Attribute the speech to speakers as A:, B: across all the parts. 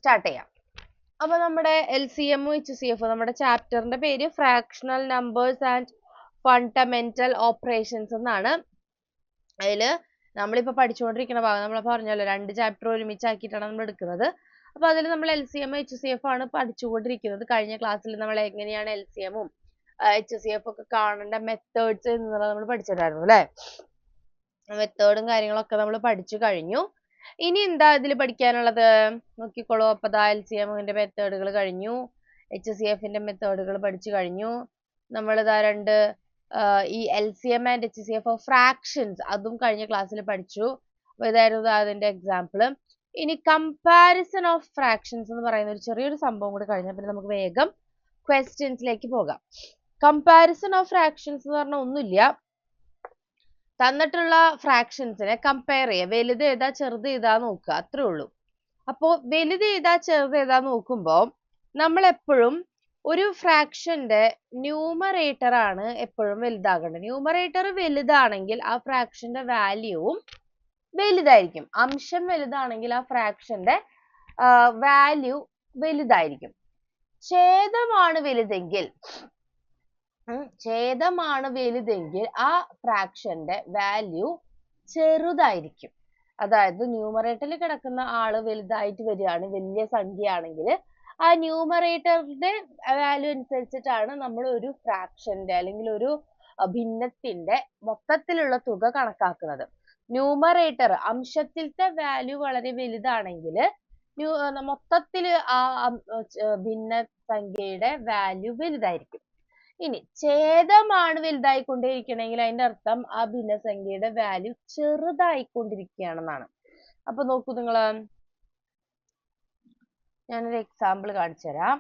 A: Start ചെയ്യാം. അപ്പൊ നമ്മുടെ LCM HCF നമ്മുടെ ചാപ്റ്ററിന്റെ പേര് fractional numbers and fundamental operations എന്നാണ്. അതില് നമ്മളിപ്പോ പഠിച്ചുകൊണ്ടിരിക്കുന്ന ഭാഗം നമ്മൾ പറഞ്ഞല്ലോ 2 ചാപ്റ്റർ ഒരുമിച്ചാക്കിയിട്ടാണ് നമ്മൾ എടുക്കുന്നത്. അപ്പൊ അതിൽ നമ്മൾ LCM HCF ആണ് പഠിച്ചുകൊണ്ടിരിക്കുന്നത്. കഴിഞ്ഞ ക്ലാസ്സിൽ നമ്മൾ എങ്ങനെയാണ് LCM ഉം HCF ഒക്കെ കാണേണ്ട മെത്തേഡ്സ് എന്നുള്ളത് നമ്മൾ പഠിച്ചിട്ടുണ്ടായിരുന്നു അല്ലെ. മെത്തേഡും കാര്യങ്ങളൊക്കെ നമ്മൾ പഠിച്ചു കഴിഞ്ഞു. ഇനി എന്താ ഇതിൽ പഠിക്കാനുള്ളത് നോക്കിക്കോളൂ. അപ്പൊ LCM ന്റെ മെത്തേഡുകൾ കഴിഞ്ഞു, HCF ന്റെ മെത്തേഡുകൾ പഠിച്ചു കഴിഞ്ഞു. നമ്മൾ ഇതാ ഈ LCM and HCF of fractions അതും കഴിഞ്ഞ ക്ലാസ്സിൽ പഠിച്ചു. അപ്പൊ ഇതായിരുന്നു അതിന്റെ എക്സാമ്പിൾ. ഇനി കമ്പാരിസൺ ഓഫ് ഫ്രാക്ഷൻസ് എന്ന് പറയുന്ന ഒരു ചെറിയൊരു സംഭവം കൂടി കഴിഞ്ഞാൽ പിന്നെ നമുക്ക് വേഗം ക്വസ്റ്റ്യൻസിലേക്ക് പോകാം. കമ്പാരിസൺ ഓഫ് ഫ്രാക്ഷൻസ് എന്ന് പറഞ്ഞാൽ ഒന്നുമില്ല, തന്നിട്ടുള്ള ഫ്രാക്ഷൻസിനെ കമ്പയർ ചെയ്യുക. വലുത് ഏതാ ചെറുത് ഏതാ നോക്കുക, അത്രേ ഉള്ളൂ. അപ്പോ വലുത് ഏതാ ചെറുത് ഏതാ നോക്കുമ്പോ നമ്മൾ എപ്പോഴും ഒരു ഫ്രാക്ഷന്റെ ന്യൂമറേറ്റർ ആണ് എപ്പോഴും വലുതാകേണ്ടത്. ന്യൂമറേറ്റർ വലുതാണെങ്കിൽ ആ ഫ്രാക്ഷന്റെ വാല്യൂവും വലുതായിരിക്കും. അംശം വലുതാണെങ്കിൽ ആ ഫ്രാക്ഷന്റെ വാല്യൂ വലുതായിരിക്കും. ഛേദമാണ് വലുതെങ്കിൽ ആ ഫ്രാക്ഷന്റെ വാല്യൂ ചെറുതായിരിക്കും. അതായത് ന്യൂമറേറ്ററിൽ കിടക്കുന്ന ആള് വലുതായിട്ട് വരികയാണ്, വലിയ സംഖ്യയാണെങ്കിൽ ആ ന്യൂമറേറ്ററിന്റെ വാല്യൂ അനുസരിച്ചിട്ടാണ് നമ്മൾ ഒരു ഫ്രാക്ഷന്റെ അല്ലെങ്കിൽ ഒരു ഭിന്നത്തിന്റെ മൊത്തത്തിലുള്ള തുക കണക്കാക്കുന്നത്. ന്യൂമറേറ്റർ അംശത്തിലത്തെ വാല്യൂ വളരെ വലുതാണെങ്കിൽ മൊത്തത്തില് ആ ഭിന്ന സംഖ്യയുടെ വാല്യൂ വലുതായിരിക്കും. ഇനി ഛേദമാണ് വലുതായിക്കൊണ്ടേയിരിക്കണമെങ്കിൽ അതിന്റെ അർത്ഥം ആ ഭിന്നസംഖ്യയുടെ വാല്യൂ ചെറുതായിക്കൊണ്ടിരിക്കുകയാണെന്നാണ്. അപ്പൊ നോക്കൂ നിങ്ങള്, ഞാനൊരു എക്സാമ്പിൾ കാണിച്ചു തരാം.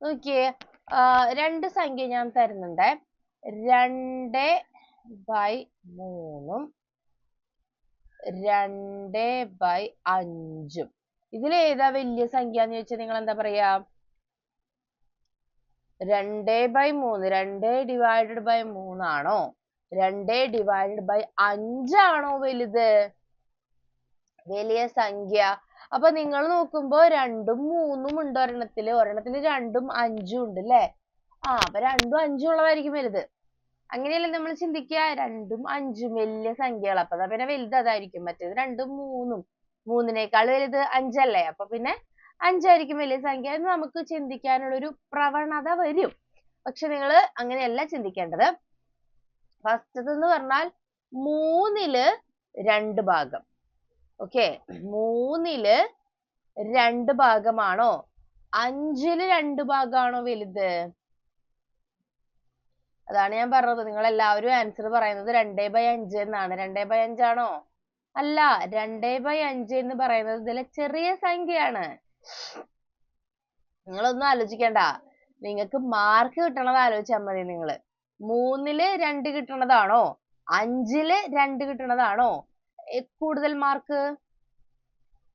A: നോക്കിയേ, 2 സംഖ്യ ഞാൻ തരുന്നുണ്ട്. 2/3 2/5. ഇതിൽ ഏതാ വലിയ സംഖ്യ എന്ന് ചോദിച്ചാൽ നിങ്ങൾ എന്താ പറയാ? 2/3. 2/3 ആണോ 2/5 ആണോ വലുത് വലിയ സംഖ്യ? അപ്പൊ നിങ്ങൾ നോക്കുമ്പോ 2ഉം 3ഉം ഉണ്ട് ഒരെണ്ണത്തില് 2ഉം 5ഉം ഉണ്ട് അല്ലേ. അപ്പൊ 2ഉം 5ഉം ഉള്ളതായിരിക്കും വലുത്. അങ്ങനെയല്ലേ നമ്മൾ ചിന്തിക്കുക. 2ഉം 5ഉം വലിയ സംഖ്യകൾ, അപ്പൊ പിന്നെ വലുത് അതായിരിക്കും. മറ്റേത് 2ഉം 3ഉം, 3നേക്കാൾ വലുത് 5 അല്ലേ, അപ്പൊ പിന്നെ 5 ആയിരിക്കും വലിയ സംഖ്യ എന്ന് നമുക്ക് ചിന്തിക്കാനുള്ളൊരു പ്രവണത വരും. പക്ഷെ നിങ്ങൾ അങ്ങനെയല്ല ചിന്തിക്കേണ്ടത്. ഫസ്റ്റതെന്ന് പറഞ്ഞാൽ 3ല് 2 ഭാഗം. ഓക്കെ, 3ല് 2 ഭാഗമാണോ 5ല് 2 ഭാഗമാണോ വലുത്? അതാണ് ഞാൻ പറഞ്ഞത്. നിങ്ങൾ എല്ലാവരും ആൻസർ പറയുന്നത് 2/5 എന്നാണ്. 2/5 ആണോ? അല്ല, 2/5 എന്ന് പറയുന്നത് ഇതിലെ ചെറിയ സംഖ്യയാണ്. നിങ്ങളൊന്നും ആലോചിക്കണ്ട, നിങ്ങൾക്ക് മാർക്ക് കിട്ടണത് ആലോചിച്ചാൽ മതി. നിങ്ങള് 3ല് 2 കിട്ടണതാണോ 5ല് 2 കിട്ടണതാണോ കൂടുതൽ മാർക്ക്?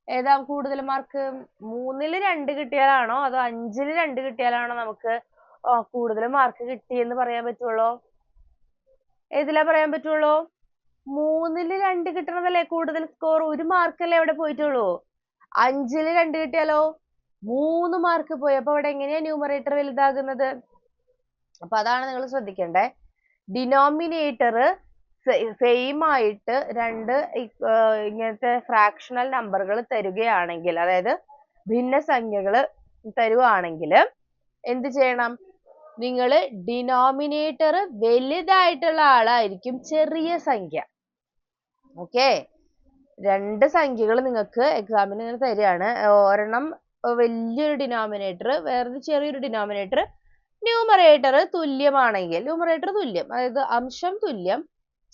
A: ഏതാ കൂടുതൽ മാർക്ക്? 3ല് 2 കിട്ടിയാലാണോ അതോ 5ല് 2 കിട്ടിയാലാണോ നമുക്ക് കൂടുതൽ മാർക്ക് കിട്ടിയെന്ന് പറയാൻ പറ്റുള്ളൂ? ഏതിലാ പറയാൻ പറ്റുള്ളൂ? 3ല് 2 കിട്ടണതല്ലേ കൂടുതൽ സ്കോർ. 1 മാർക്കല്ലേ അവിടെ പോയിട്ടുള്ളൂ. 5ല് 2 കിട്ടിയാലോ 3 മാർക്ക് പോയി. അപ്പൊ അവിടെ എങ്ങനെയാ ന്യൂമറേറ്റർ വലുതാകുന്നത്? അപ്പൊ അതാണ് നിങ്ങൾ ശ്രദ്ധിക്കേണ്ടേ. ഡിനോമിനേറ്റർ സെയിം ആയിട്ട് 2 ഇങ്ങനത്തെ ഫ്രാക്ഷണൽ നമ്പറുകൾ തരുകയാണെങ്കിൽ, അതായത് ഭിന്നസംഖ്യകൾ തരുവാണെങ്കിൽ എന്ത് ചെയ്യണം? നിങ്ങൾ ഡിനോമിനേറ്റർ വലുതായിട്ടുള്ള ആളായിരിക്കും ചെറിയ സംഖ്യ. ഓക്കെ, 2 സംഖ്യകൾ നിങ്ങൾക്ക് എക്സാമിന് ഇങ്ങനെ തരികയാണ്. ഒരെണ്ണം വലിയൊരു ഡിനോമിനേറ്റർ, വേറൊരു ചെറിയൊരു ഡിനോമിനേറ്റർ. ന്യൂമറേറ്റർ തുല്യമാണെങ്കിൽ, ന്യൂമറേറ്റർ തുല്യം അതായത് അംശം തുല്യം,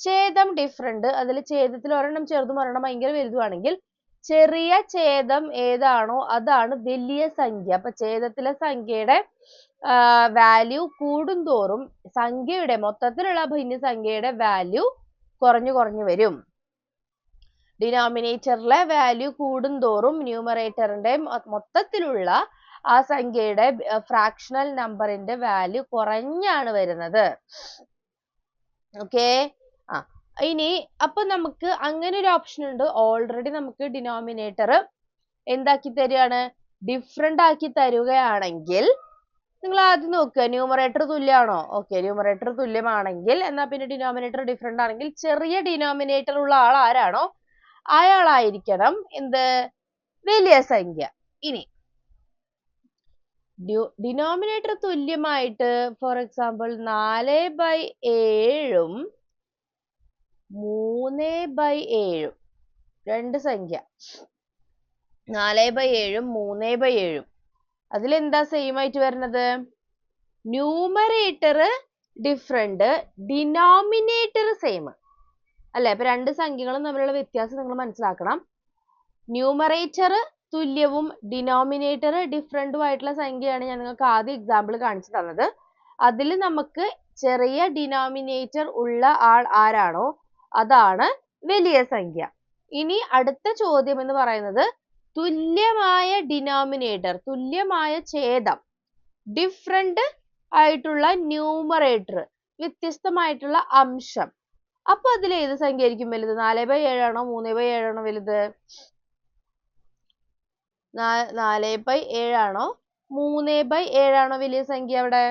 A: ഛേദം ഡിഫറൻറ്റ്, അതിൽ ഛേദത്തിൽ ഒരെണ്ണം ചെറുതും ഒരെണ്ണം ഭയങ്കര വലുതുമാണെങ്കിൽ ചെറിയ ഛേദം ഏതാണോ അതാണ് വലിയ സംഖ്യ. അപ്പൊ ഛേദത്തിലെ സംഖ്യയുടെ വാല്യൂ കൂടുന്തോറും സംഖ്യയുടെ മൊത്തത്തിലുള്ള ഭിന്നസംഖ്യയുടെ വാല്യൂ കുറഞ്ഞു കുറഞ്ഞു വരും. ഡിനോമിനേറ്ററിലെ വാല്യൂ കൂടുന്തോറും ന്യൂമറേറ്ററിന്റെ മൊത്തത്തിലുള്ള ആ സംഖ്യയുടെ ഫ്രാക്ഷണൽ നമ്പറിന്റെ വാല്യൂ കുറഞ്ഞാണ് വരുന്നത്. ഓക്കെ. ഇനി അപ്പൊ നമുക്ക് അങ്ങനെ ഒരു ഓപ്ഷൻ ഉണ്ട്. ഓൾറെഡി നമുക്ക് ഡിനോമിനേറ്റർ എന്താക്കി തരികയാണ്, ഡിഫറെന്റ് ആക്കി തരുകയാണെങ്കിൽ നിങ്ങൾ ആദ്യം നോക്കുക ന്യൂമറേറ്റർ തുല്യമാണോ. ഓക്കെ, ന്യൂമറേറ്റർ തുല്യമാണെങ്കിൽ എന്നാ പിന്നെ ഡിനോമിനേറ്റർ ഡിഫറെന്റ് ആണെങ്കിൽ ചെറിയ ഡിനോമിനേറ്റർ ഉള്ള ആൾ ആരാണോ അയാളായിരിക്കണം എന്ത്, വലിയ സംഖ്യ. ഇനി ഡിനോമിനേറ്റർ തുല്യമായിട്ട് ഫോർ എക്സാമ്പിൾ 4/7 3/7 രണ്ട് സംഖ്യ 4/7 3/7 അതിലെന്താ സെയിം ആയിട്ട് വരുന്നത്, ന്യൂമറേറ്റർ ഡിഫറെന്റ് ഡിനോമിനേറ്റർ സെയിം അല്ലെ. അപ്പൊ രണ്ട് സംഖ്യകളും തമ്മിലുള്ള വ്യത്യാസം നിങ്ങൾ മനസ്സിലാക്കണം. ന്യൂമറേറ്റർ തുല്യവും ഡിനോമിനേറ്റർ ഡിഫറെന്റും ആയിട്ടുള്ള സംഖ്യയാണ് ഞാൻ നിങ്ങൾക്ക് ആദ്യം എക്സാമ്പിൾ കാണിച്ചു തന്നത്. അതിൽ നമുക്ക് ചെറിയ ഡിനോമിനേറ്റർ ഉള്ള ആൾ ആരാണോ അതാണ് വലിയ സംഖ്യ. ഇനി അടുത്ത ചോദ്യം എന്ന് പറയുന്നത് തുല്യമായ ഡിനോമിനേറ്റർ, തുല്യമായ ഛേദം, ഡിഫറെന്റ് ആയിട്ടുള്ള ന്യൂമറേറ്റർ, വ്യത്യസ്തമായിട്ടുള്ള അംശം. അപ്പൊ അതിൽ ഏത് സംഖ്യ ആയിരിക്കും വലുത്, 4/7 ആണോ 3/7 ആണോ വലുത്? 4/7 ആണോ 3/7 ആണോ വലിയ സംഖ്യ? അവിടെ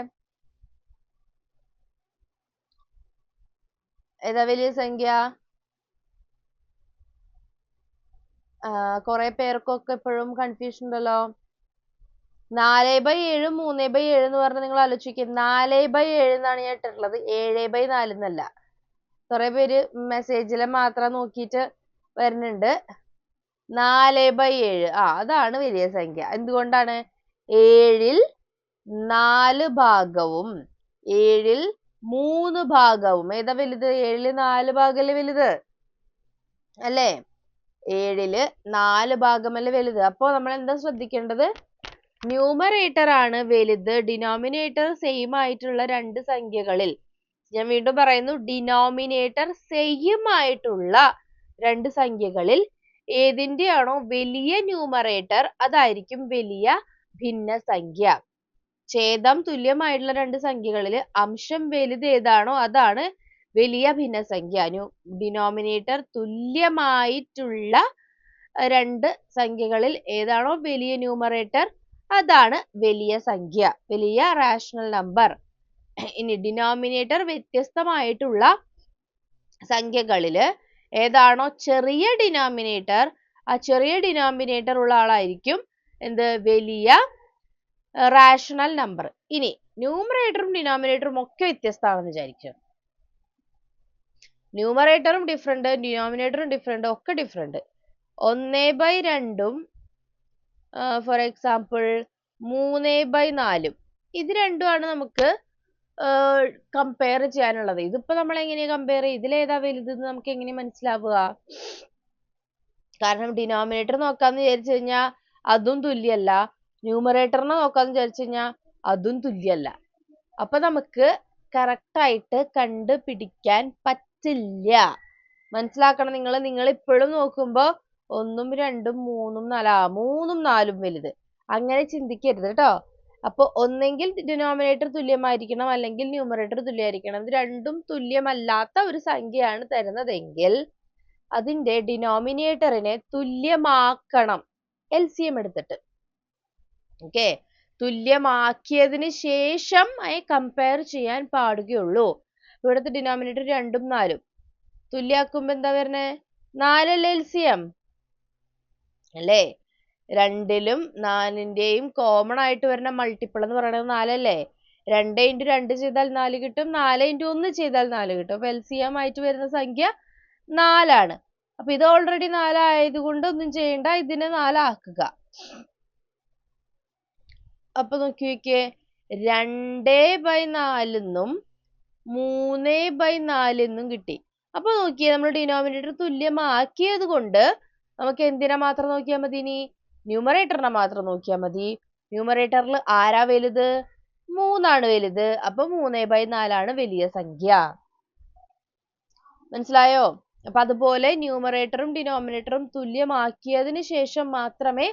A: ഏതാ വലിയ സംഖ്യ? കുറെ പേർക്കൊക്കെ ഇപ്പോഴും കൺഫ്യൂഷൻ ഉണ്ടല്ലോ. 4/7 3/7 എന്ന് പറഞ്ഞാൽ നിങ്ങൾ ആലോചിക്കുക, 4/7 എന്നാണ് ഞാൻ ഇട്ടിട്ടുള്ളത്, 7/4 എന്നല്ല. കുറെ പേര് മെസ്സേജിൽ മാത്രം നോക്കിയിട്ട് വരുന്നുണ്ട്. 4/7 അതാണ് വലിയ സംഖ്യ. എന്തുകൊണ്ടാണ്? 7-ൽ 4 ഭാഗവും 7-ൽ 3 ഭാഗവും ഏതാ വലുത്? 7-ൽ 4 ഭാഗമല്ലേ വലുത് അല്ലേ? 7-ൽ 4 ഭാഗമല്ലേ വലുത്. അപ്പൊ നമ്മൾ എന്താ ശ്രദ്ധിക്കേണ്ടത്, ന്യൂമറേറ്റർ ആണ് വലുത്. ഡിനോമിനേറ്റർ സെയിം ആയിട്ടുള്ള രണ്ട് സംഖ്യകളിൽ, ഞാൻ വീണ്ടും പറയുന്നു, ഡിനോമിനേറ്റർ സെയിം ആയിട്ടുള്ള രണ്ട് സംഖ്യകളിൽ ഏതിന്റെയാണോ വലിയ ന്യൂമറേറ്റർ അതായിരിക്കും വലിയ ഭിന്നസംഖ്യ. ഛേദം തുല്യമായിട്ടുള്ള രണ്ട് സംഖ്യകളിൽ അംശം വലുത് ഏതാണോ അതാണ് വലിയ ഭിന്നസംഖ്യ. ഡിനോമിനേറ്റർ തുല്യമായിട്ടുള്ള രണ്ട് സംഖ്യകളിൽ ഏതാണോ വലിയ ന്യൂമറേറ്റർ അതാണ് വലിയ സംഖ്യ, വലിയ റാഷണൽ നമ്പർ. ഇനി ഡിനോമിനേറ്റർ വ്യത്യസ്തമായിട്ടുള്ള സംഖ്യകളില് ഏതാണോ ചെറിയ ഡിനോമിനേറ്റർ ആ ചെറിയ ഡിനോമിനേറ്റർ ഉള്ള ആളായിരിക്കും എന്ത്, വലിയ റാഷണൽ നമ്പർ. ഇനി ന്യൂമറേറ്ററും ഡിനോമിനേറ്ററും ഒക്കെ വ്യത്യസ്തമാണെന്ന് വിചാരിക്കും. ന്യൂമറേറ്ററും ഡിഫറെന്റ് ഡിനോമിനേറ്ററും ഡിഫറെന്റ് ഒക്കെ ഡിഫറെന്റ്. 1/2 ഫോർ എക്സാമ്പിൾ 3/4 ഇത് രണ്ടുമാണ് നമുക്ക് കമ്പയർ ചെയ്യാനുള്ളത്. ഇതിപ്പോ നമ്മൾ എങ്ങനെയാ കമ്പയർ ചെയ്യുക, ഇതിലേതാ വലുതെന്ന് നമുക്ക് എങ്ങനെ മനസ്സിലാവുക? കാരണം ഡിനോമിനേറ്റർ നോക്കാന്ന് വിചാരിച്ചു കഴിഞ്ഞാൽ അതും തുല്യല്ല, ന്യൂമറേറ്ററിനെ നോക്കാന്ന് വിചാരിച്ചു കഴിഞ്ഞാൽ അതും തുല്യല്ല. അപ്പൊ നമുക്ക് കറക്റ്റ് ആയിട്ട് കണ്ടുപിടിക്കാൻ പറ്റില്ല. മനസ്സിലാക്കണം. നിങ്ങൾ ഇപ്പോഴും നോക്കുമ്പോ 1, 2, 3, 4 3, 4 വലുത് അങ്ങനെ ചിന്തിക്കരുത് കേട്ടോ. അപ്പൊ ഒന്നെങ്കിൽ ഡിനോമിനേറ്റർ തുല്യമായിരിക്കണം അല്ലെങ്കിൽ ന്യൂമറേറ്റർ തുല്യമായിരിക്കണം. ഇത് രണ്ടും തുല്യമല്ലാത്ത ഒരു സംഖ്യയാണ് തരുന്നതെങ്കിൽ അതിന്റെ ഡിനോമിനേറ്ററിനെ തുല്യമാക്കണം LCM എടുത്തിട്ട്. ഓക്കെ, തുല്യമാക്കിയതിന് ശേഷം കമ്പയർ ചെയ്യാൻ പാടുകയുള്ളൂ. ഇവിടുത്തെ ഡിനോമിനേറ്റർ 2ഉം 4ഉം തുല്യാക്കുമ്പോ എന്താ വരണേ, 4 അല്ലേ LCM അല്ലേ? 2ലും 4ന്റെയും കോമൺ ആയിട്ട് വരുന്ന മൾട്ടിപ്പിൾ എന്ന് പറയുന്നത് 4 അല്ലേ? 2 × 2 ചെയ്താൽ 4 കിട്ടും, 4 × 1 ചെയ്താൽ 4 കിട്ടും. അപ്പൊ LCM ആയിട്ട് വരുന്ന സംഖ്യ 4 ആണ്. അപ്പൊ ഇത് ഓൾറെഡി 4 ആയതുകൊണ്ട് ഒന്നും ചെയ്യണ്ട, ഇതിനെ 4 ആക്കുക. അപ്പൊ നോക്കി നോക്കിയേ, 2/4 എന്നും 3/4 എന്നും കിട്ടി. അപ്പൊ നോക്കിയേ, നമ്മൾ ഡിനോമിനേറ്റർ തുല്യമാക്കിയത് കൊണ്ട് നമുക്ക് എന്തിനെ മാത്രം നോക്കിയാൽ മതി, ഇനി ന്യൂമറേറ്ററിനെ മാത്രം നോക്കിയാൽ മതി. ന്യൂമറേറ്ററിൽ ആരാ വലുത്? 3 ആണ് വലുത്. അപ്പൊ 3/4 ആണ് വലിയ സംഖ്യ. മനസ്സിലായോ? അപ്പൊ അതുപോലെ ന്യൂമറേറ്ററും ഡിനോമിനേറ്ററും തുല്യമാക്കിയതിന് ശേഷം മാത്രമേ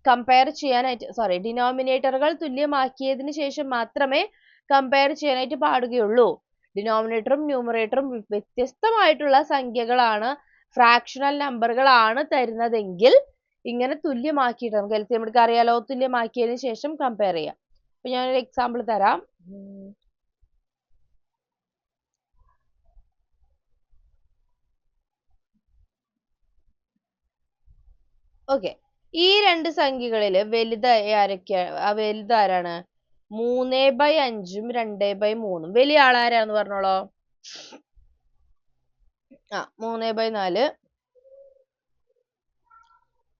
A: കമ്പയർ ചെയ്യാനായിട്ട് ഡിനോമിനേറ്ററുകൾ തുല്യമാക്കിയതിന് ശേഷം മാത്രമേ കമ്പയർ ചെയ്യാനായിട്ട് പാടുകയുള്ളൂ. ഡിനോമിനേറ്ററും ന്യൂമറേറ്ററും വ്യത്യസ്തമായിട്ടുള്ള സംഖ്യകളാണ്, ഫ്രാക്ഷണൽ നമ്പറുകളാണ് തരുന്നതെങ്കിൽ ഇങ്ങനെ തുല്യമാക്കിയിട്ട് നമുക്ക് LCM എടുക്കാൻ അറിയാലോ, തുല്യമാക്കിയതിന് ശേഷം കമ്പയർ ചെയ്യാം. അപ്പൊ ഞാനൊരു എക്സാമ്പിൾ തരാം. ഓക്കെ, ഈ രണ്ട് സംഖ്യകളില് വലുതാരാണ്? 3/5ഉം 2/3. വലിയ ആളാരാന്ന് പറഞ്ഞോളോ? 3/4.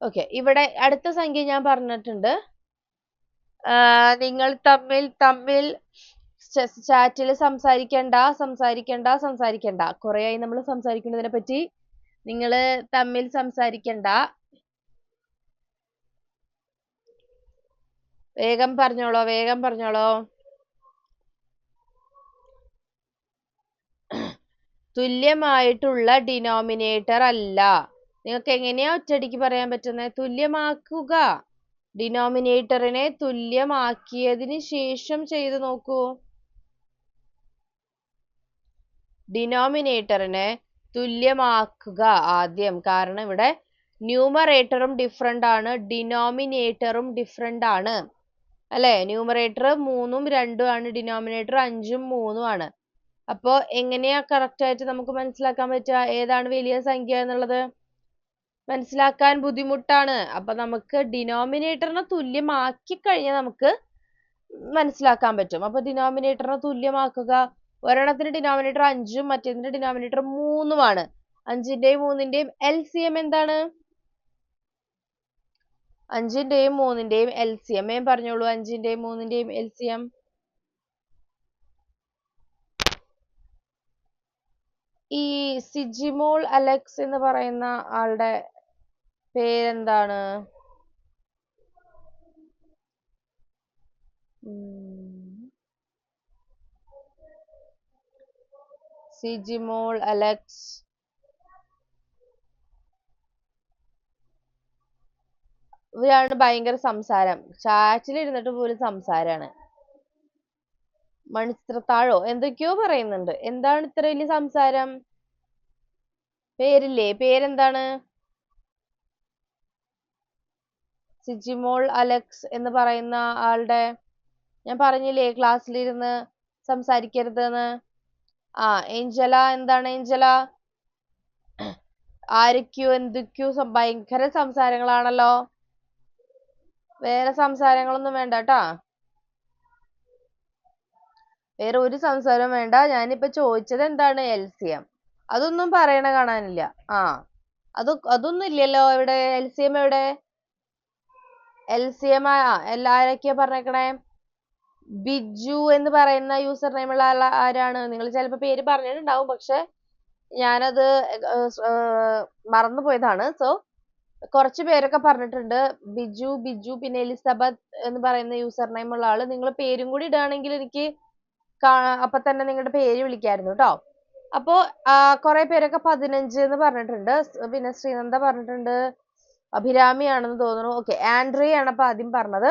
A: ഓക്കെ, ഇവിടെ അടുത്ത സംഖ്യ ഞാൻ പറഞ്ഞിട്ടുണ്ട്. നിങ്ങൾ തമ്മിൽ ചാറ്റിൽ സംസാരിക്കണ്ട. കുറെയായി നമ്മൾ സംസാരിക്കുന്നതിനെ പറ്റി. നിങ്ങൾ തമ്മിൽ സംസാരിക്കണ്ട, വേഗം പറഞ്ഞോളോ. തുല്യമായിട്ടുള്ള ഡിനോമിനേറ്റർ അല്ല. നിങ്ങൾക്ക് എങ്ങനെയാ ഒറ്റയടിക്ക് പറയാൻ പറ്റുന്നത്? തുല്യമാക്കുക. ഡിനോമിനേറ്ററിനെ തുല്യമാക്കിയതിന് ശേഷം ചെയ്തു നോക്കൂ. ഡിനോമിനേറ്ററിനെ തുല്യമാക്കുക ആദ്യം. കാരണം ഇവിടെ ന്യൂമറേറ്ററും ഡിഫറെന്റ് ആണ്, ഡിനോമിനേറ്ററും ഡിഫറെന്റ് ആണ് അല്ലെ. ന്യൂമറേറ്റർ 3ഉം 2ഉം ആണ്, ഡിനോമിനേറ്റർ 5ഉം 3ഉം ആണ്. അപ്പോ എങ്ങനെയാ കറക്റ്റ് ആയിട്ട് നമുക്ക് മനസ്സിലാക്കാൻ പറ്റുക ഏതാണ് വലിയ സംഖ്യ എന്നുള്ളത്? മനസ്സിലാക്കാൻ ബുദ്ധിമുട്ടാണ്. അപ്പൊ നമുക്ക് ഡിനോമിനേറ്ററിനെ തുല്യമാക്കി കഴിഞ്ഞാൽ നമുക്ക് മനസ്സിലാക്കാൻ പറ്റും. അപ്പൊ ഡിനോമിനേറ്ററിനെ തുല്യമാക്കുക. ഒരെണ്ണത്തിന് ഡിനോമിനേറ്റർ 5ഉം മറ്റേതിന്റെ ഡിനോമിനേറ്റർ 3ഉം ആണ്. 5ന്റെയും 3ന്റെയും LCM എന്താണ്? 5ന്റെയും 3ന്റെയും LCM പറഞ്ഞോളൂ. 5ന്റെയും 3ന്റെയും LCM. ഈ സിജിമോൾ അലക്സ് എന്ന് പറയുന്ന ആളുടെ പേരെന്താണ്? സിജിമോൾ അലക്സ്. ഇവരാണ് ഭയങ്കര സംസാരം. ചാറ്റിൽ ഇരുന്നിട്ട് പോലും സംസാരാണ്. മണിച്ചിത്രത്താഴോ എന്തൊക്കെയോ പറയുന്നുണ്ട്. എന്താണ് ഇത്ര വലിയ സംസാരം? പേരില്ലേ? പേരെന്താണ്? സിജിമോൾ അലക്സ് എന്ന് പറയുന്ന ആളുടെ. ഞാൻ പറഞ്ഞില്ലേ ക്ലാസ്സിലിരുന്ന് സംസാരിക്കരുതെന്ന്. ഏഞ്ചല. എന്താണ് ഏഞ്ചല? ആരൊക്കെയോ എന്തൊക്കെയോ ഭയങ്കര സംസാരങ്ങളാണല്ലോ. വേറെ സംസാരങ്ങളൊന്നും വേണ്ട കേട്ടാ. വേറെ ഒരു സംസാരവും വേണ്ട. ഞാനിപ്പോ ചോദിച്ചത് എന്താണ്? LCM. അതൊന്നും പറയണ കാണാനില്ല. അതൊന്നും ഇല്ലല്ലോ ഇവിടെ. LCM എവിടെ? LCM എല്ലാരൊക്കെയാ പറഞ്ഞേക്കണേ? ബിജു എന്ന് പറയുന്ന യൂസർ നെയിം ഉള്ള ആരാണ്? നിങ്ങൾ ചിലപ്പോ പേര് പറഞ്ഞിട്ടുണ്ടാവും, പക്ഷെ ഞാനത് മറന്നുപോയതാണ്. സോ കുറച്ച് പേരൊക്കെ പറഞ്ഞിട്ടുണ്ട്. ബിജു പിന്നെ എലിസബത്ത് എന്ന് പറയുന്ന യൂസർ നെയിം ഉള്ള ആള്. നിങ്ങൾ പേരും കൂടി ഇടുകയാണെങ്കിൽ എനിക്ക് അപ്പൊ തന്നെ നിങ്ങളുടെ പേര് വിളിക്കായിരുന്നു കേട്ടോ. അപ്പോ കുറെ പേരൊക്കെ 15 എന്ന് പറഞ്ഞിട്ടുണ്ട്. പിന്നെ ശ്രീനന്ദ പറഞ്ഞിട്ടുണ്ട്. അഭിരാമിയാണെന്ന് തോന്നുന്നു. ഓക്കെ, ആൻഡ്രിയാണ് അപ്പൊ ആദ്യം പറഞ്ഞത്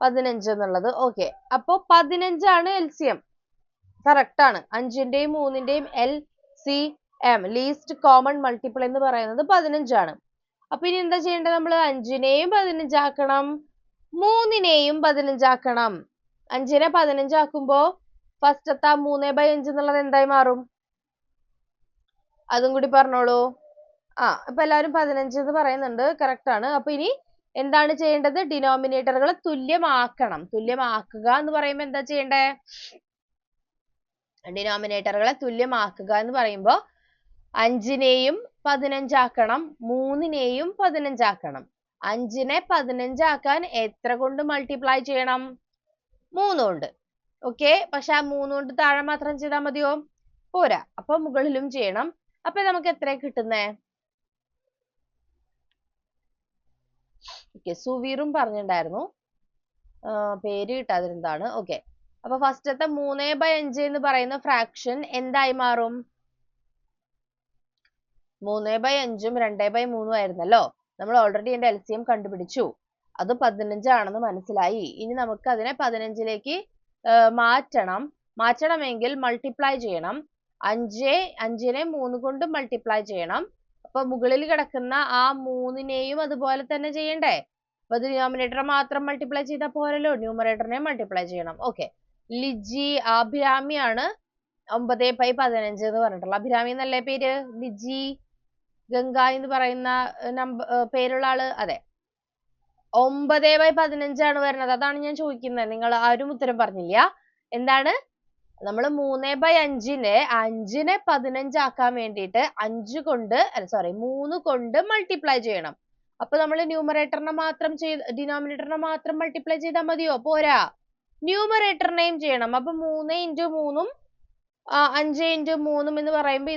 A: 15 എന്നുള്ളത്. ഓക്കെ, അപ്പൊ 15 ആണ് LCM. കറക്റ്റ് ആണ്. 5ന്റെയും 3ന്റെയും LCM ലീസ്റ്റ് കോമൺ മൾട്ടിപ്പിൾ എന്ന് പറയുന്നത് 15 ആണ്. അപ്പൊ ഇനി എന്താ ചെയ്യേണ്ടത്? നമ്മൾ 5നെയും 15 ആക്കണം, 3നെയും 15 ആക്കണം. 5നെ 15 ആക്കുമ്പോ ഫസ്റ്റത്തെ 3/5 എന്നുള്ളത് എന്തായി മാറും? അതും കൂടി പറഞ്ഞോളൂ. ഇപ്പൊ എല്ലാവരും 15 എന്ന് പറയുന്നുണ്ട്. കറക്റ്റ് ആണ്. അപ്പൊ ഇനി എന്താണ് ചെയ്യേണ്ടത്? ഡിനോമിനേറ്ററുകളെ തുല്യമാക്കണം. തുല്യമാക്കുക എന്ന് പറയുമ്പോ എന്താ ചെയ്യണ്ടേ? ഡിനോമിനേറ്ററുകളെ തുല്യമാക്കുക എന്ന് പറയുമ്പോ 5നെയും 15 ആക്കണം, 3നെയും 15 ആക്കണം. 5നെ 15 ആക്കാൻ എത്ര കൊണ്ട് മൾട്ടിപ്ലൈ ചെയ്യണം? 3 കൊണ്ട്. ഓക്കെ, പക്ഷെ 3 കൊണ്ട് താഴെ മാത്രം ചെയ്താൽ മതിയോ? പോരാ. അപ്പൊ മുകളിലും ചെയ്യണം. അപ്പൊ നമുക്ക് എത്രയാ കിട്ടുന്നേ? ഓക്കെ, സുവീറും പറഞ്ഞിട്ടുണ്ടായിരുന്നു. പേര് കിട്ടാതിരുന്നതാണ്. ഓക്കെ, അപ്പൊ ഫസ്റ്റത്തെ 3/5 എന്ന് പറയുന്ന ഫ്രാക്ഷൻ എന്തായി മാറും? 3/5ഉം 2/3ഉം ആയിരുന്നല്ലോ. നമ്മൾ ഓൾറെഡി എന്റെ LCM കണ്ടുപിടിച്ചു. അത് 15 ആണെന്ന് മനസ്സിലായി. ഇനി നമുക്ക് അതിനെ 15ലേക്ക് മാറ്റണമെങ്കിൽ മൾട്ടിപ്ലൈ ചെയ്യണം. 5നെ 3 കൊണ്ട് മൾട്ടിപ്ലൈ ചെയ്യണം. അപ്പൊ മുകളിൽ കിടക്കുന്ന ആ 3നെയും അതുപോലെ തന്നെ ചെയ്യണ്ടേ? അപ്പൊ ഡിനോമിനേറ്റർ മാത്രം മൾട്ടിപ്ലൈ ചെയ്താൽ പോരല്ലോ, ന്യൂമറേറ്ററിനെ മൾട്ടിപ്ലൈ ചെയ്യണം. ഓക്കെ, ലിജി അഭിരാമിയാണ് 9/15 എന്ന് പറഞ്ഞിട്ടുള്ള. അഭിരാമി എന്നല്ലേ പേര്? ലിജി ഗംഗ എന്ന് പറയുന്ന പേരുള്ള ആള്? അതെ, 9/15 ആണ് വരുന്നത്. അതാണ് ഞാൻ ചോദിക്കുന്നത്. നിങ്ങൾ ആരും ഉത്തരം പറഞ്ഞില്ല. എന്താണ്? നമ്മൾ 3/5നെ 15 ആക്കാൻ വേണ്ടിയിട്ട് 3 കൊണ്ട് മൾട്ടിപ്ലൈ ചെയ്യണം. അപ്പൊ നമ്മൾ ഡിനോമിനേറ്ററിനെ മാത്രം മൾട്ടിപ്ലൈ ചെയ്താൽ മതിയോ? പോരാ, ന്യൂമറേറ്ററിനെയും ചെയ്യണം. അപ്പൊ 3 × 3 5 × 3 എന്ന് പറയുമ്പോ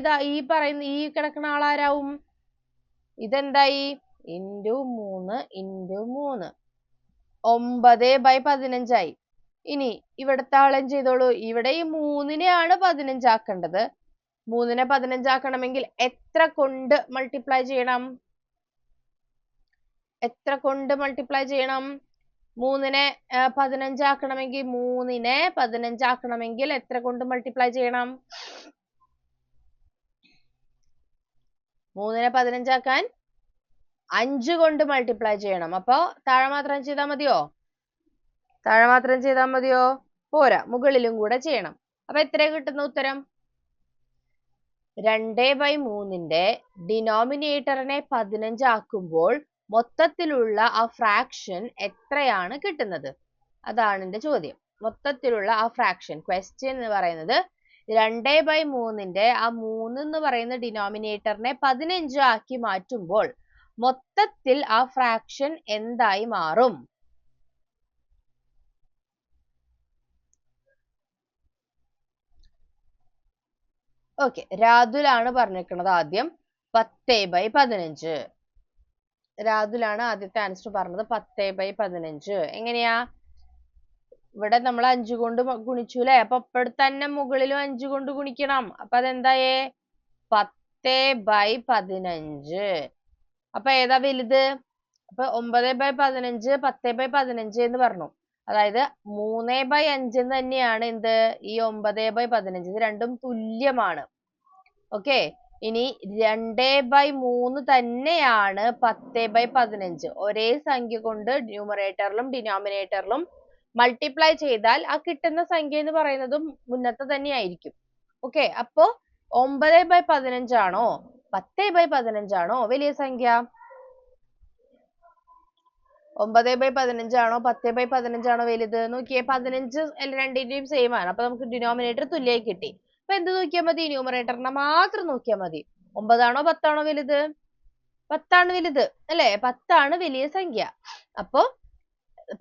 A: ഈ കിടക്കുന്ന ആളാരാവും? ഇതെന്തായി? × 3 × 3 9/15 ആയി. ഇനി ഇവിടുത്തെ ആളും ചെയ്തോളൂ. ഇവിടെ ഈ 3നെയാണ് 15 ആക്കേണ്ടത്. 3നെ 15 ആക്കണമെങ്കിൽ എത്ര കൊണ്ട് മൾട്ടിപ്ലൈ ചെയ്യണം? 3നെ 15 ആക്കണമെങ്കിൽ എത്ര കൊണ്ട് മൾട്ടിപ്ലൈ ചെയ്യണം? 3നെ 15 ആക്കാൻ 5 കൊണ്ട് മൾട്ടിപ്ലൈ ചെയ്യണം. അപ്പൊ താഴെ മാത്രം ചെയ്താൽ മതിയോ? പോരാ, മുകളിലും കൂടെ ചെയ്യണം. അപ്പൊ എത്ര കിട്ടുന്ന ഉത്തരം? 2/3ന്റെ ഡിനോമിനേറ്ററിനെ 15 ആക്കുമ്പോൾ മൊത്തത്തിലുള്ള ആ ഫ്രാക്ഷൻ എത്രയാണ് കിട്ടുന്നത്? അതാണ് എന്റെ ചോദ്യം. മൊത്തത്തിലുള്ള ആ ഫ്രാക്ഷൻ ക്വസ്റ്റ്യൻ എന്ന് പറയുന്നത് 2/3ന്റെ ആ 3 എന്ന് പറയുന്ന ഡിനോമിനേറ്ററിനെ 15 ആക്കി മാറ്റുമ്പോൾ മൊത്തത്തിൽ ആ ഫ്രാക്ഷൻ എന്തായി മാറും? ഓക്കെ, രാതുലാണ് പറഞ്ഞിരിക്കുന്നത് ആദ്യം 10/15. രാതുലാണ് ആദ്യത്തെ ആൻസർ പറഞ്ഞത് 10/15. എങ്ങനെയാ? ഇവിടെ നമ്മൾ 5 കൊണ്ട് ഗുണിച്ചു അല്ലെ? അപ്പൊ ഇപ്പോൾ തന്നെ മുകളിലും 5 കൊണ്ട് ഗുണിക്കണം. അപ്പൊ അതെന്തായേ? 10/15. അപ്പൊ ഏതാ വലുത്? അപ്പൊ 9/15 10/15 എന്ന് പറഞ്ഞു. അതായത് 3/5 തന്നെയാണ് എന്ത്? ഈ 9/15. ഇത് രണ്ടും തുല്യമാണ്. ഓക്കെ, ഇനി 2/3 തന്നെയാണ് 10/15. ഒരേ സംഖ്യ കൊണ്ട് ന്യൂമറേറ്ററിലും ഡിനോമിനേറ്ററിലും മൾട്ടിപ്ലൈ ചെയ്താൽ ആ കിട്ടുന്ന സംഖ്യ എന്ന് പറയുന്നതും മുന്നത്തെ തന്നെയായിരിക്കും. ഓക്കെ, അപ്പോ 9/15 ആണോ 10/15 ആണോ വലിയ സംഖ്യ? 9/15 ആണോ 10/15 ആണോ വലുത്? നോക്കിയേ, 15 രണ്ടിന്റെയും സെയിം ആണ്. അപ്പൊ നമുക്ക് ഡിനോമിനേറ്റർ തുല്യമായി കിട്ടി. അപ്പൊ എന്ത് നോക്കിയാൽ മതി? ന്യൂമറേറ്ററിനെ മാത്രം നോക്കിയാൽ മതി. 9 ആണോ 10 ആണോ വലുത്? 10 ആണ് വലുത് അല്ലെ? 10 ആണ് വലിയ സംഖ്യ. അപ്പൊ